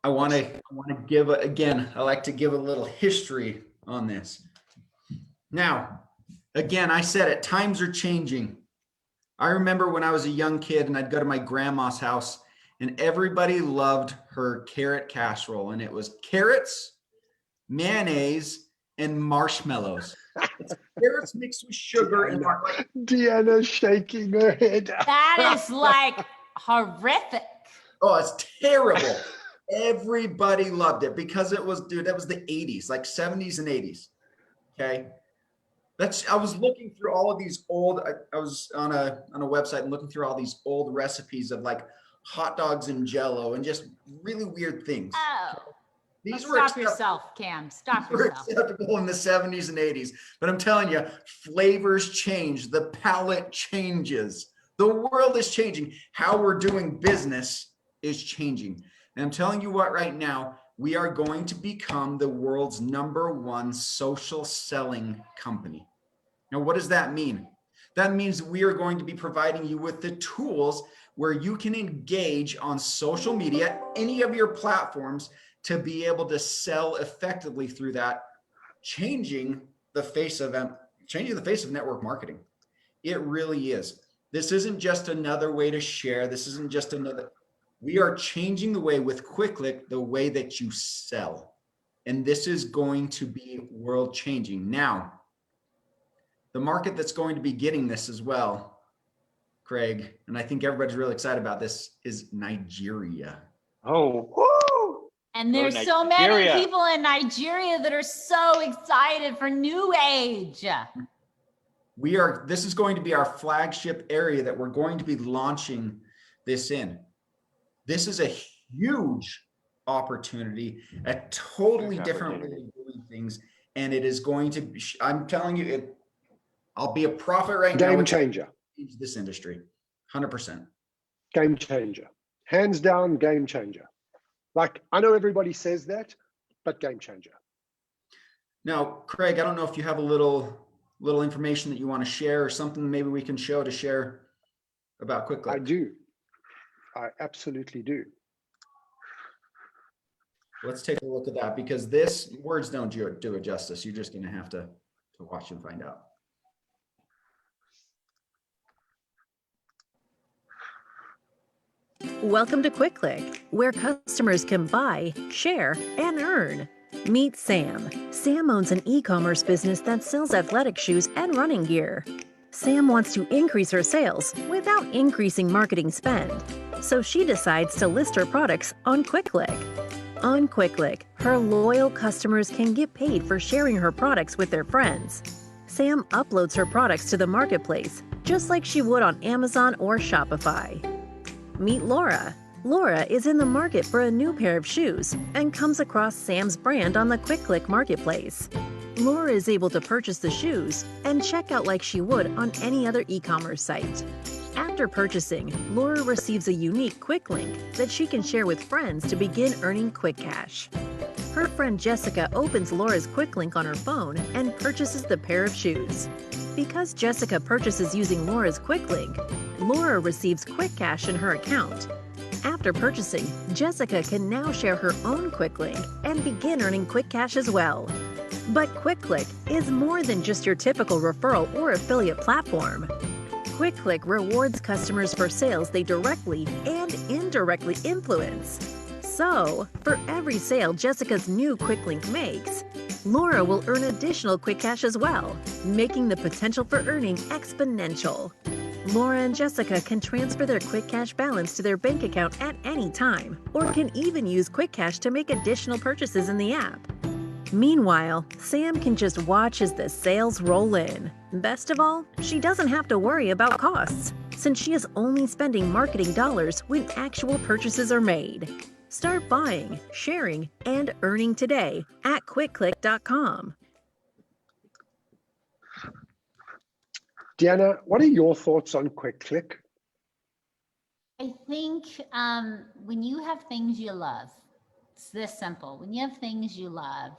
I want to give I like to give a little history on this. Now, again, I said it, times are changing. I remember when I was a young kid and I'd go to my grandma's house and everybody loved her carrot casserole, and it was carrots, mayonnaise, and marshmallows. It's carrots mixed with sugar and marshmallows. Deanna's shaking her head. That is like horrific. Oh, it's terrible. Everybody loved it because it was, dude, that was the 80s, like 70s and 80s. Okay. I was looking through all of these old, I was on a website and looking through all these old recipes of like hot dogs and Jello and just really weird things. Oh, these were stop yourself, Cam. Stop yourself. Acceptable in the 70s and 80s, but I'm telling you, flavors change, the palate changes, the world is changing. How we're doing business is changing. And I'm telling you what, right now, we are going to become the world's #1 social selling company. Now, what does that mean? That means we are going to be providing you with the tools where you can engage on social media, any of your platforms, to be able to sell effectively through that, changing the face of network marketing. It really is. This isn't just another way to share. This isn't just another. We are changing the way with QuickLick, the way that you sell. And this is going to be world changing. Now, the market that's going to be getting this as well, Craig, and I think everybody's really excited about this, is Nigeria. Oh, woo! And there's so many people in Nigeria that are so excited for NewAge. This is going to be our flagship area that we're going to be launching this in. This is a huge opportunity, a totally different way of doing things. And it is going to be, I'm telling you, I'll be a prophet right now. Game changer. This industry, 100%. Game changer. Hands down, game changer. Like, I know everybody says that, but game changer. Now, Craig, I don't know if you have a little information that you want to share or something maybe we can show to share about QuickLick. I do. I absolutely do. Let's take a look at that, because words don't do it justice. You're just going to have to watch and find out. Welcome to QuickLick, where customers can buy, share, and earn. Meet Sam. Sam owns an e-commerce business that sells athletic shoes and running gear. Sam wants to increase her sales without increasing marketing spend, so she decides to list her products on QuickLick. On QuickLick, her loyal customers can get paid for sharing her products with their friends. Sam uploads her products to the marketplace, just like she would on Amazon or Shopify. Meet Laura. Laura is in the market for a new pair of shoes and comes across Sam's brand on the QuickLick marketplace. Laura is able to purchase the shoes and check out like she would on any other e-commerce site. After purchasing, Laura receives a unique quick link that she can share with friends to begin earning quick cash. Her friend Jessica opens Laura's quick link on her phone and purchases the pair of shoes. Because Jessica purchases using Laura's quick link, Laura receives quick cash in her account. After purchasing, Jessica can now share her own quick link and begin earning quick cash as well. But QuickClick is more than just your typical referral or affiliate platform. QuickClick rewards customers for sales they directly and indirectly influence. So, for every sale Jessica's new quick link makes, Laura will earn additional quick cash as well, making the potential for earning exponential. Laura and Jessica can transfer their quick cash balance to their bank account at any time, or can even use quick cash to make additional purchases in the app. Meanwhile, Sam can just watch as the sales roll in. Best of all, she doesn't have to worry about costs, since she is only spending marketing dollars when actual purchases are made. Start buying, sharing, and earning today at quickclick.com. Deanna, what are your thoughts on QuickClick? I think when you have things you love, it's this simple. When you have things you love,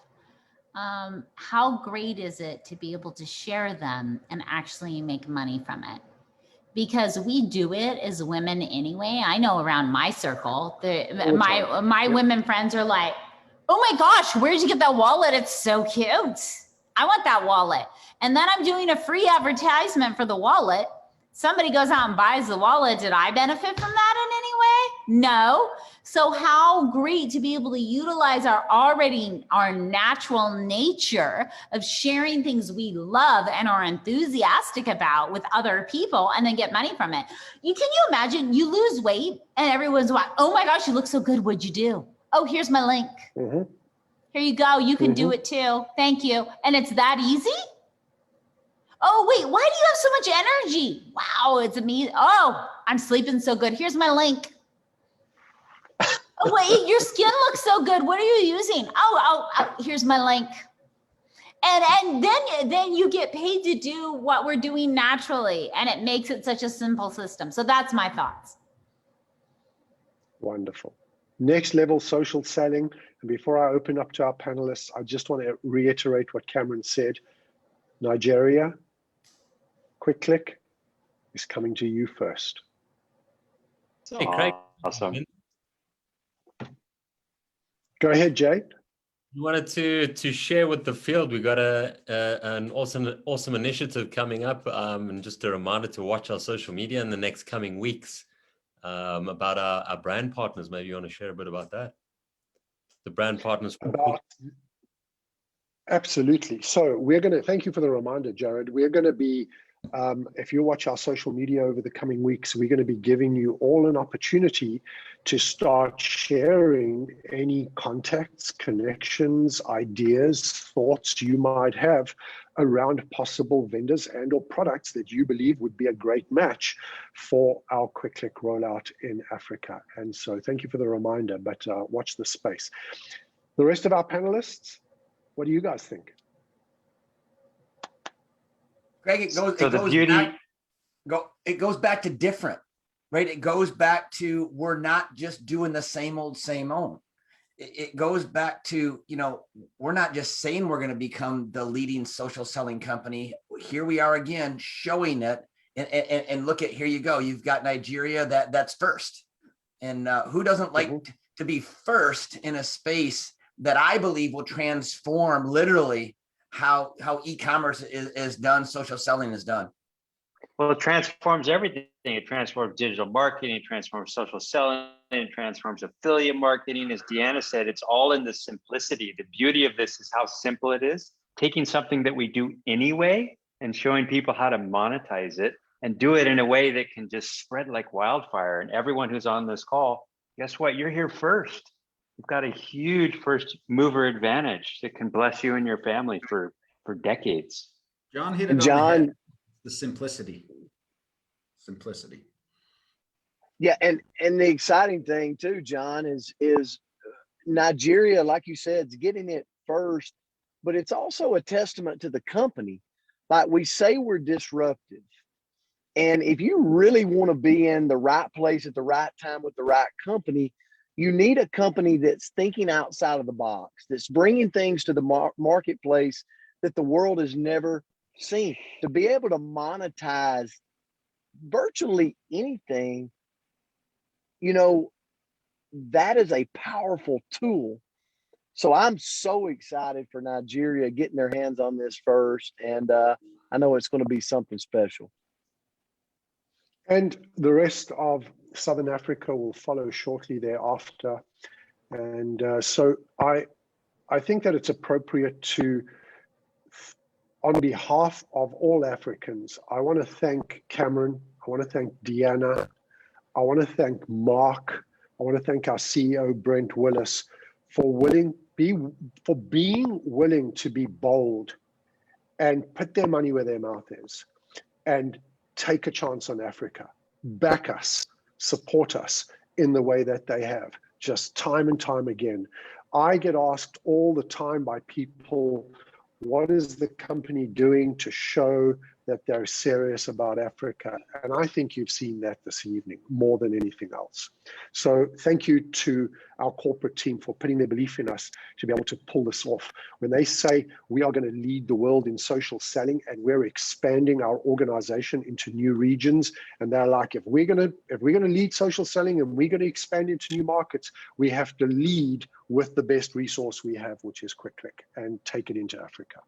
how great is it to be able to share them and actually make money from it? Because we do it as women anyway. I know around my circle, my women friends are like, oh my gosh, where'd you get that wallet? It's so cute. I want that wallet. And then I'm doing a free advertisement for the wallet. Somebody goes out and buys the wallet. Did I benefit from that in any way? No. So how great to be able to utilize our natural nature of sharing things we love and are enthusiastic about with other people and then get money from it. Can you imagine you lose weight and everyone's like, oh my gosh, you look so good. What'd you do? Oh, here's my link. Mm-hmm. Here you go. You can do it too. Thank you. And it's that easy? Oh, wait, why do you have so much energy? Wow, it's amazing. Oh, I'm sleeping so good. Here's my link. Oh, wait, your skin looks so good. What are you using? Oh, here's my link. And then you get paid to do what we're doing naturally, and it makes it such a simple system. So that's my thoughts. Wonderful. Next level social selling. And before I open up to our panelists, I just want to reiterate what Cameron said. Nigeria, QuickClick is coming to you first. Hey, Craig. Awesome. Go ahead, Jay. You wanted to share with the field. We got an awesome initiative coming up, and just a reminder to watch our social media in the next coming weeks about our brand partners. Maybe you want to share a bit about that. The brand partners. Absolutely. So we're going to, thank you for the reminder, Jared. We're going to be, if you watch our social media over the coming weeks, we're going to be giving you all an opportunity to start sharing any contacts, connections, ideas, thoughts you might have around possible vendors and or products that you believe would be a great match for our QuickClick rollout in Africa. And so thank you for the reminder, but watch this space. The rest of our panelists, what do you guys think? Greg, it goes back to different, right? It goes back to, we're not just doing the same old. It goes back to, we're not just saying we're going to become the leading social selling company. Here we are again, showing it. And look at, here you go. You've got Nigeria, that's first. And who doesn't like to be first in a space that I believe will transform literally how e-commerce is done, social selling is done. Well, it transforms everything. It transforms digital marketing, it transforms social selling, it transforms affiliate marketing. As Deanna said, it's all in the simplicity. The beauty of this is how simple it is. Taking something that we do anyway and showing people how to monetize it and do it in a way that can just spread like wildfire. And everyone who's on this call, guess what? You're here first. You've got a huge first mover advantage that can bless you and your family for decades. John hit it on the head. The simplicity. Yeah, and the exciting thing too, John, is Nigeria, like you said, is getting it first, but it's also a testament to the company. Like we say, we're disruptive. And if you really want to be in the right place at the right time with the right company, you need a company that's thinking outside of the box, that's bringing things to the marketplace that the world has never seen. To be able to monetize virtually anything, that is a powerful tool. So I'm so excited for Nigeria getting their hands on this first. And I know it's going to be something special. And the rest of Southern Africa will follow shortly thereafter. And so I think that it's appropriate to, on behalf of all Africans, I want to thank Cameron, I want to thank Deanna, I want to thank Mark, I want to thank our CEO, Brent Willis, for being willing to be bold and put their money where their mouth is and take a chance on Africa, back us, support us in the way that they have, just time and time again. I get asked all the time by people, what is the company doing to show that they're serious about Africa? And I think you've seen that this evening more than anything else. So thank you to our corporate team for putting their belief in us to be able to pull this off. When they say we are going to lead the world in social selling and we're expanding our organization into new regions, and they're like, if we're going to lead social selling and we're going to expand into new markets, we have to lead with the best resource we have, which is QuickClick, and take it into Africa.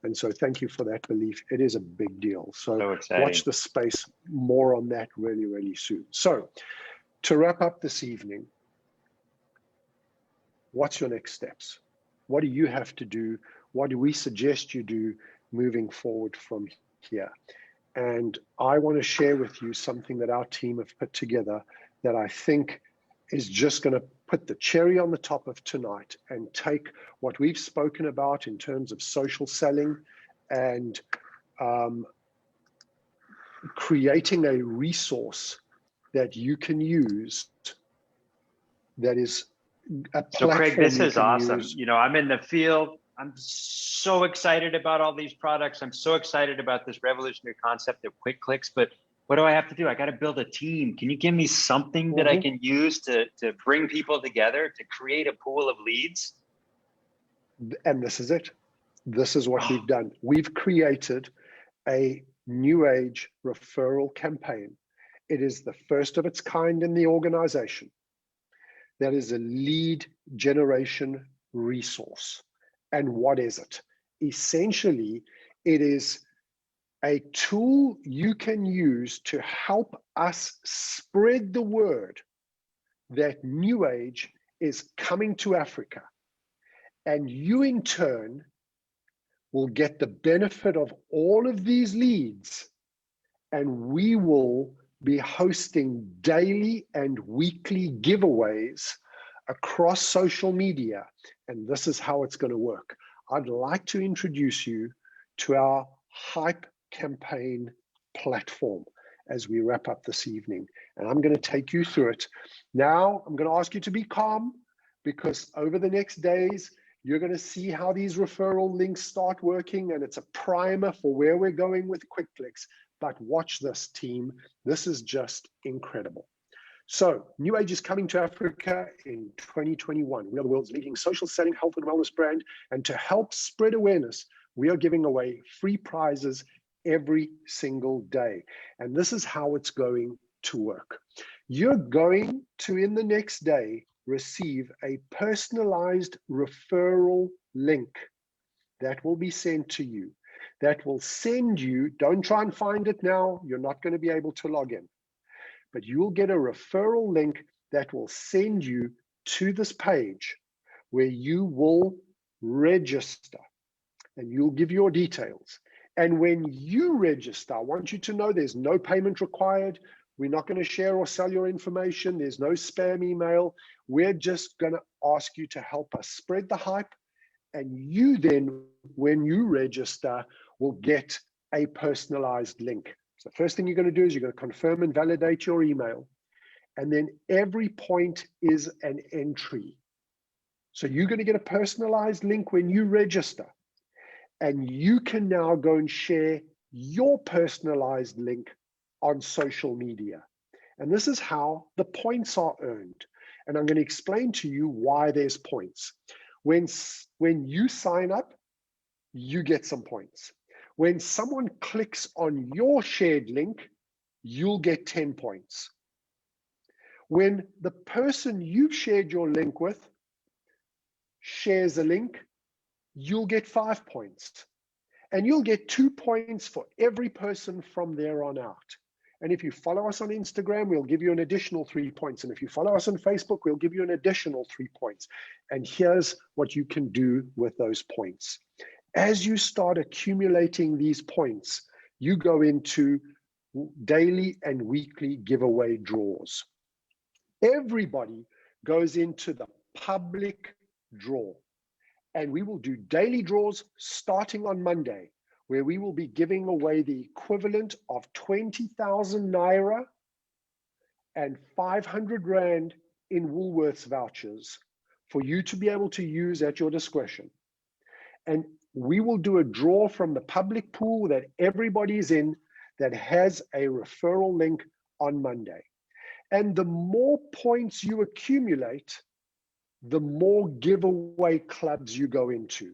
And so thank you for that belief. It is a big deal. So watch the space, more on that really, really soon. So to wrap up this evening, what's your next steps? What do you have to do? What do we suggest you do moving forward from here? And I want to share with you something that our team have put together that I think is just going to put the cherry on the top of tonight and take what we've spoken about in terms of social selling and creating a resource that you can use that is a platform. So Craig, this is awesome. Use. You know, I'm in the field. I'm so excited about all these products. I'm so excited about this revolutionary concept of quick clicks, but what do I have to do? I got to build a team. Can you give me something that I can use to bring people together, to create a pool of leads? And this is it. This is what we've done. We've created a NewAge referral campaign. It is the first of its kind in the organization. That is a lead generation resource. And what is it? Essentially, it is a tool you can use to help us spread the word that NewAge is coming to Africa. And you in turn will get the benefit of all of these leads, and we will be hosting daily and weekly giveaways across social media. And this is how it's going to work. I'd like to introduce you to our Hype campaign platform as we wrap up this evening. And I'm going to take you through it. Now, I'm going to ask you to be calm, because over the next days, you're going to see how these referral links start working, and it's a primer for where we're going with quick clicks. But watch this, team. This is just incredible. So NewAge is coming to Africa in 2021. We are the world's leading social selling, health and wellness brand. And to help spread awareness, we are giving away free prizes every single day. And this is how it's going to work. You're going to, in the next day, receive a personalized referral link that will be sent to you. That will send you, don't try and find it now, you're not going to be able to log in. But you will get a referral link that will send you to this page where you will register and you'll give your details. And when you register, I want you to know there's no payment required. We're not going to share or sell your information. There's no spam email. We're just going to ask you to help us spread the hype. And you then, when you register, will get a personalized link. So the first thing you're going to do is you're going to confirm and validate your email. And then every point is an entry. So you're going to get a personalized link when you register. And you can now go and share your personalized link on social media. And this is how the points are earned. And I'm going to explain to you why there's points. When you sign up, you get some points. When someone clicks on your shared link, you'll get 10 points. When the person you've shared your link with shares a link, you'll get 5 points. And you'll get 2 points for every person from there on out. And if you follow us on Instagram, we'll give you an additional 3 points. And if you follow us on Facebook, we'll give you an additional 3 points. And here's what you can do with those points. As you start accumulating these points, you go into daily and weekly giveaway draws. Everybody goes into the public draw. And we will do daily draws starting on Monday, where we will be giving away the equivalent of 20,000 Naira and 500 Rand in Woolworths vouchers for you to be able to use at your discretion. And we will do a draw from the public pool that everybody's in that has a referral link on Monday. And the more points you accumulate, the more giveaway clubs you go into.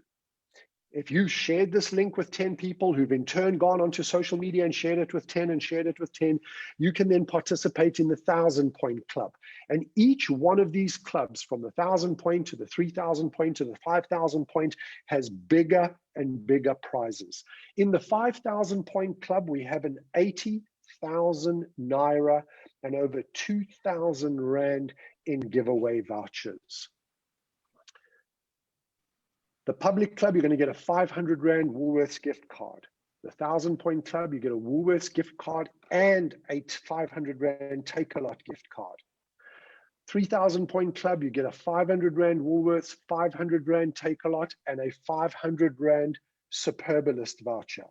If you shared this link with 10 people who've in turn gone onto social media and shared it with 10 and shared it with 10, you can then participate in the 1,000 point club. And each one of these clubs, from the 1,000 point to the 3,000 point to the 5,000 point, has bigger and bigger prizes. In the 5,000 point club, we have an 80,000 Naira and over 2,000 Rand in giveaway vouchers. The public club, you're going to get a 500 Rand Woolworths gift card. The 1,000 point club, you get a Woolworths gift card and a 500 Rand Take-A-Lot gift card. 3,000 point club, you get a 500 Rand Woolworths, 500 Rand Take-A-Lot, and a 500 Rand Superbalist voucher.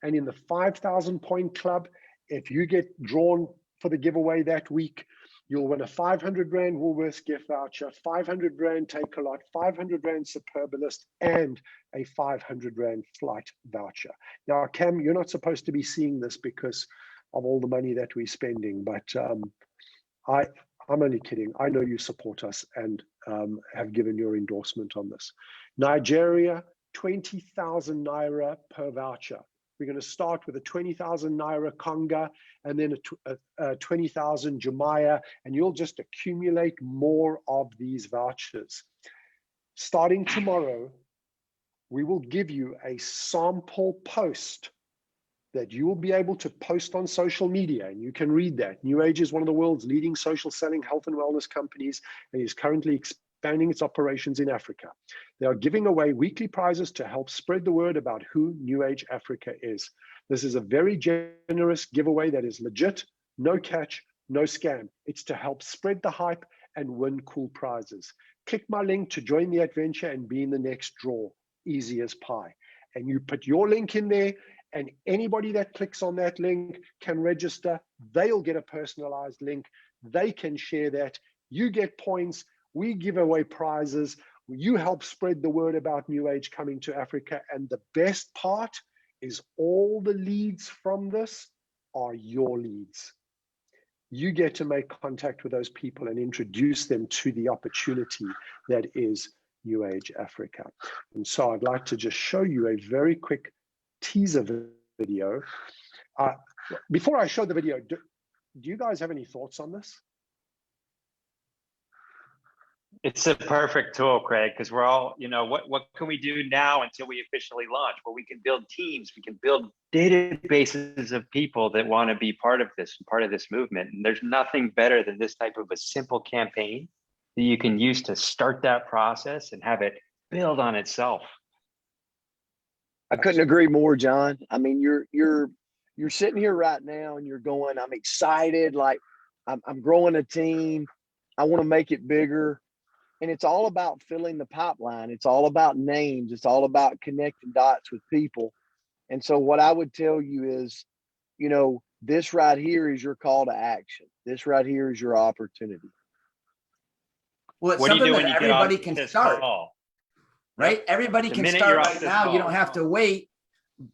And in the 5,000 point club, if you get drawn for the giveaway that week, you'll win a 500 Rand Woolworths gift voucher, 500 Rand Take-A-Lot, 500 Rand Superbalist, and a 500 Rand flight voucher. Now, Cam, you're not supposed to be seeing this because of all the money that we're spending, but I'm only kidding. I know you support us and have given your endorsement on this. Nigeria, 20,000 Naira per voucher. We're going to start with a 20,000 Naira Conga and then a 20,000 Jumaya, and you'll just accumulate more of these vouchers. Starting tomorrow, we will give you a sample post that you will be able to post on social media, and you can read that. NewAge is one of the world's leading social selling health and wellness companies, and is currently expanding its operations in Africa. They are giving away weekly prizes to help spread the word about who NewAge Africa is. This is a very generous giveaway that is legit, no catch, no scam. It's to help spread the hype and win cool prizes. Click my link to join the adventure and be in the next draw. Easy as pie. And you put your link in there, and anybody that clicks on that link can register. They'll get a personalized link. They can share that. You get points. We give away prizes. You help spread the word about NewAge coming to Africa. And the best part is all the leads from this are your leads. You get to make contact with those people and introduce them to the opportunity that is NewAge Africa. And so I'd like to just show you a very quick teaser video. Before I show the video, do you guys have any thoughts on this? It's a perfect tool, Craig, because we're all, you know, what can we do now until we officially launch? Well, we can build teams, we can build databases of people that want to be part of this movement. And there's nothing better than this type of a simple campaign that you can use to start that process and have it build on itself. I couldn't agree more, John. I mean, you're sitting here right now and you're going, I'm excited, like I'm growing a team. I want to make it bigger. And it's all about filling the pipeline. It's all about names. It's all about connecting dots with people. And so what I would tell you is, you know, this right here is your call to action. This right here is your opportunity. Well, it's What do you something do when that you get everybody off can this start, call? right? Everybody The can minute start you're off right this now. You call. don't have to wait,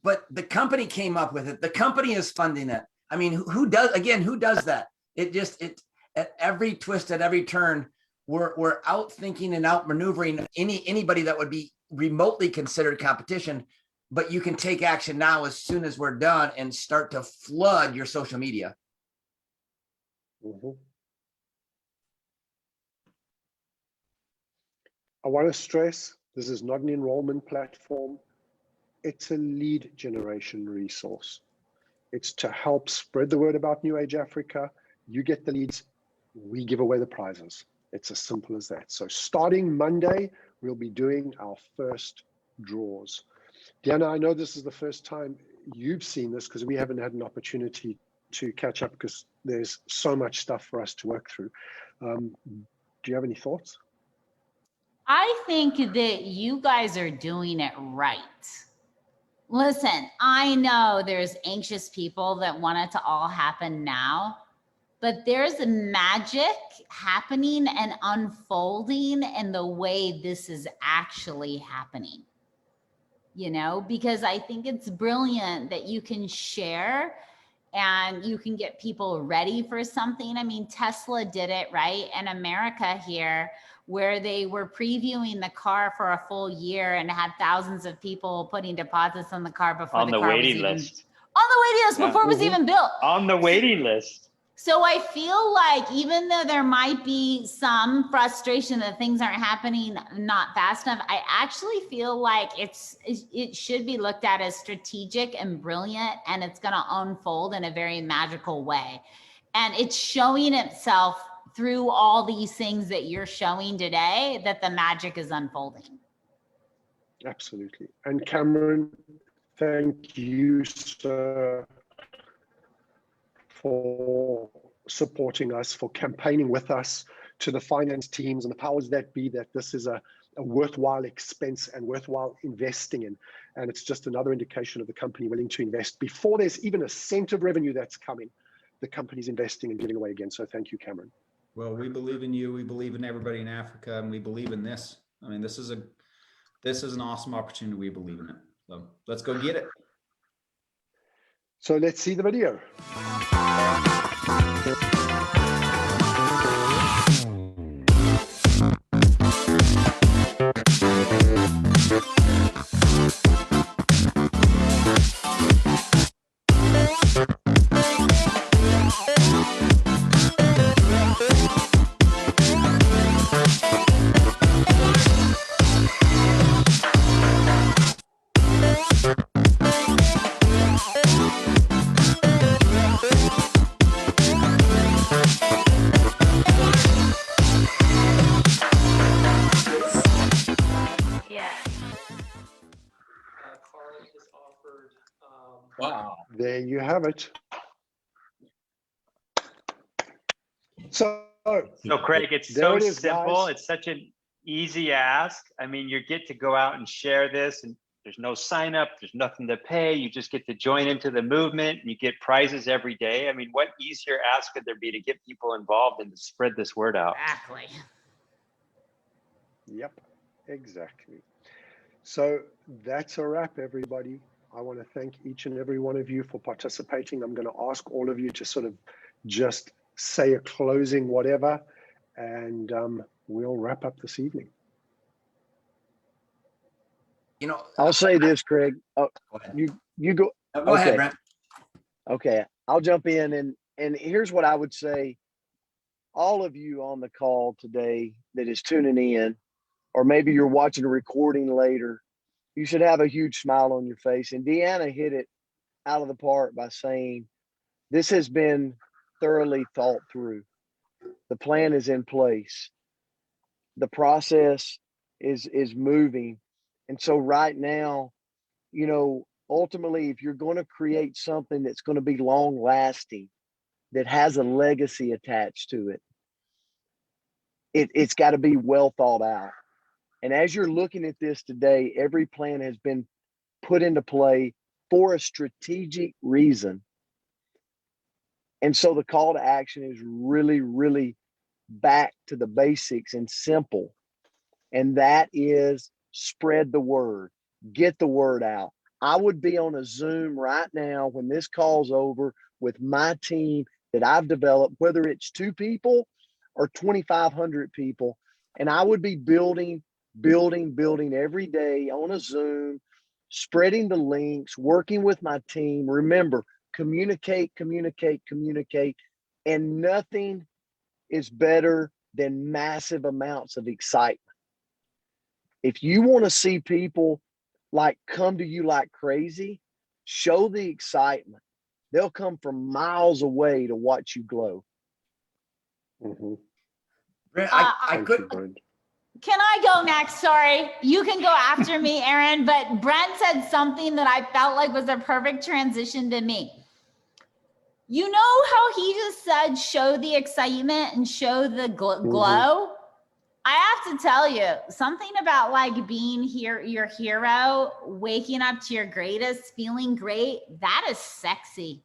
but the company came up with it. The company is funding it. I mean, who does that? It at every twist, at every turn, we're out thinking and out maneuvering anybody that would be remotely considered competition, but you can take action now as soon as we're done and start to flood your social media. Mm-hmm. I want to stress, this is not an enrollment platform. It's a lead generation resource. It's to help spread the word about New Age Africa. You get the leads, we give away the prizes. It's as simple as that. So starting Monday, we'll be doing our first draws. Deanna, I know this is the first time you've seen this because we haven't had an opportunity to catch up because there's so much stuff for us to work through. Do you have any thoughts? I think that you guys are doing it right. Listen, I know there's anxious people that want it to all happen now, but there's a magic happening and unfolding in the way this is actually happening. You know, because I think it's brilliant that you can share and you can get people ready for something. I mean, Tesla did it, right? In America here, where they were previewing the car for a full year and had thousands of people putting deposits on the car before On the the car waiting was even list. on the waiting list Yeah. before it was even built. On the waiting list. So I feel like even though there might be some frustration that things aren't happening not fast enough, I actually feel like it should be looked at as strategic and brilliant, and it's going to unfold in a very magical way. And it's showing itself through all these things that you're showing today that the magic is unfolding. Absolutely. And Cameron, thank you, sir, for supporting us, for campaigning with us, to the finance teams and the powers that be, that this is a worthwhile expense and worthwhile investing in. And it's just another indication of the company willing to invest before there's even a cent of revenue that's coming. The company's investing and giving away again. So thank you, Cameron. Well, we believe in you. We believe in everybody in Africa, and we believe in this. I mean, this is an awesome opportunity. We believe in it. So let's go get it. So let's see the video. Wow. There you have it. So Craig, it's there so it is, simple. guys. It's such an easy ask. I mean, you get to go out and share this, and there's no sign up, there's nothing to pay. You just get to join into the movement, and you get prizes every day. I mean, what easier ask could there be to get people involved and to spread this word out? Exactly. Yep, exactly. So that's a wrap, everybody. I want to thank each and every one of you for participating. I'm going to ask all of you to sort of just say a closing whatever, and we'll wrap up this evening. You know, I'll say this, Craig. Oh, go ahead. you go. Go ahead, Brent. Okay, I'll jump in, and here's what I would say. All of you on the call today that is tuning in, or maybe you're watching a recording later, you should have a huge smile on your face. And Deanna hit it out of the park by saying, this has been thoroughly thought through. The plan is in place. The process is moving. And so right now, you know, ultimately, if you're going to create something that's going to be long lasting, that has a legacy attached to it, it's got to be well thought out. And as you're looking at this today, every plan has been put into play for a strategic reason. And so the call to action is really, really back to the basics and simple. And that is spread the word, get the word out. I would be on a Zoom right now when this call's over with my team that I've developed, whether it's 2 people or 2,500 people. And I would be building every day on a Zoom, spreading the links, working with my team. Remember, communicate. And nothing is better than massive amounts of excitement. If you want to see people like come to you like crazy, show the excitement. They'll come from miles away to watch you glow. Mm-hmm. Brent, Thank you, Brent. Can I go next? Sorry. You can go after me, Aaron, but Brent said something that I felt like was a perfect transition to me. You know how he just said, show the excitement and show the glow? Mm-hmm. I have to tell you, something about like being here, your hero, waking up to your greatest, feeling great, that is sexy.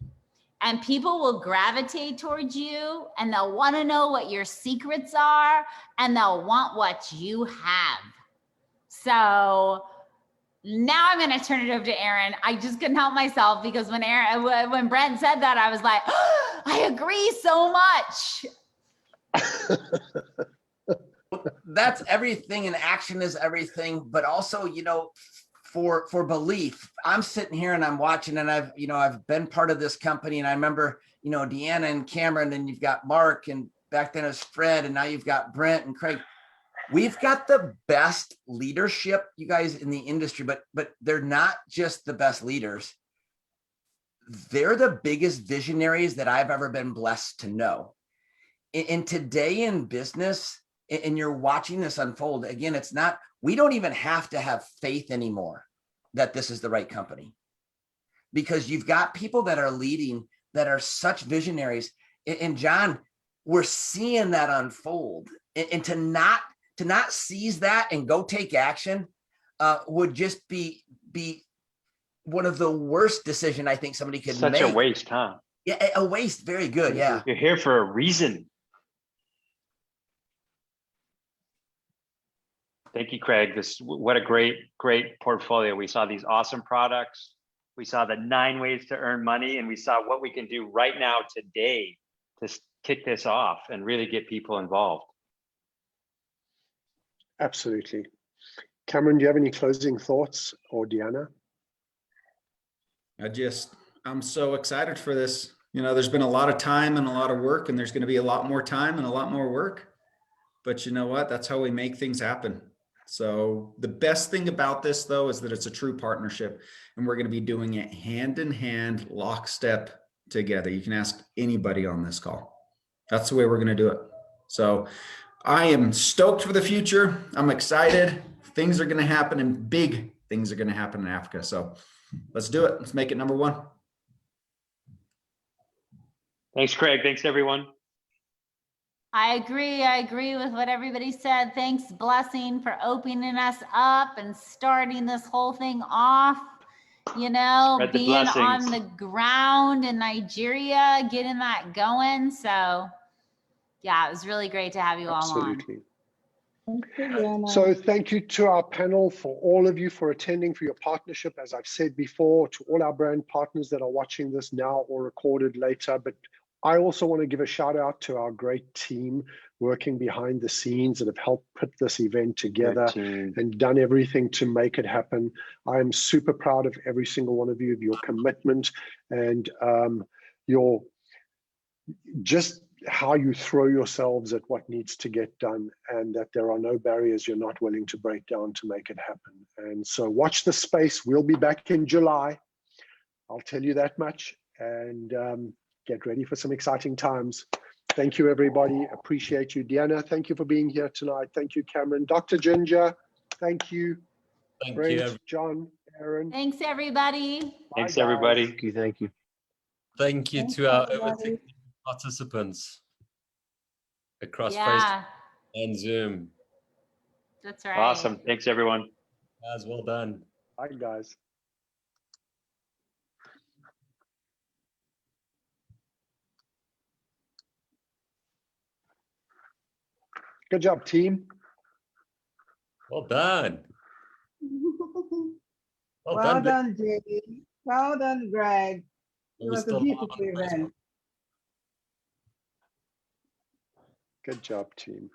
And people will gravitate towards you and they'll want to know what your secrets are and they'll want what you have. So now I'm going to turn it over to Aaron. I just couldn't help myself because when Brent said that, I was like, oh, I agree so much. That's everything, and action is everything. But also, you know, for belief, I'm sitting here and I'm watching, and I've been part of this company, and I remember, you know, Deanna and Cameron, and you've got Mark, and back then it was Fred, and now you've got Brent and Craig. We've got the best leadership, you guys, in the industry, but they're not just the best leaders. They're the biggest visionaries that I've ever been blessed to know. And today in business, and you're watching this unfold, again, it's not, we don't even have to have faith anymore that this is the right company, because you've got people that are leading that are such visionaries. And John, we're seeing that unfold, and to not seize that and go take action would just be one of the worst decisions I think somebody could make. Such a waste, huh? Yeah, a waste. Very good. Yeah. You're here for a reason. Thank you, Craig. What a great portfolio. We saw these awesome products. We saw the 9 ways to earn money, and we saw what we can do right now today to kick this off and really get people involved. Absolutely. Cameron, do you have any closing thoughts, or Deanna? I'm so excited for this. You know, there's been a lot of time and a lot of work, and there's going to be a lot more time and a lot more work. But you know what? That's how we make things happen. So the best thing about this, though, is that it's a true partnership, and we're going to be doing it hand in hand, lockstep together. You can ask anybody on this call. That's the way we're going to do it. So I am stoked for the future. I'm excited. Things are going to happen, and big things are going to happen in Africa. So let's do it. Let's make it number 1. Thanks, Craig. Thanks, everyone. I agree with what everybody said. Thanks, Blessing, for opening us up and starting this whole thing off. You know, being on the ground in Nigeria, getting that going. So yeah, it was really great to have you all on. Absolutely. So thank you to our panel, for all of you for attending, for your partnership. As I've said before, to all our brand partners that are watching this now or recorded later. But I also want to give a shout out to our great team working behind the scenes that have helped put this event together and done everything to make it happen. I'm super proud of every single one of you, of your commitment and your just how you throw yourselves at what needs to get done, and that there are no barriers you're not willing to break down to make it happen. And so watch the space. We'll be back in July. I'll tell you that much. And get ready for some exciting times. Thank you, everybody. Appreciate you. Deanna, thank you for being here tonight. Thank you, Cameron. Dr. Ginger, thank you. Thank Brent, you. John, Aaron. Thanks, everybody. Thanks, Bye, everybody. Thank you. Thank you to our over 60 participants across Facebook and Zoom. That's right. Awesome. Thanks, everyone. Guys, well done. Bye, guys. Good job, team. Well done. Well done, Jay. Well done, Greg. It was a beautiful event. Good job, team.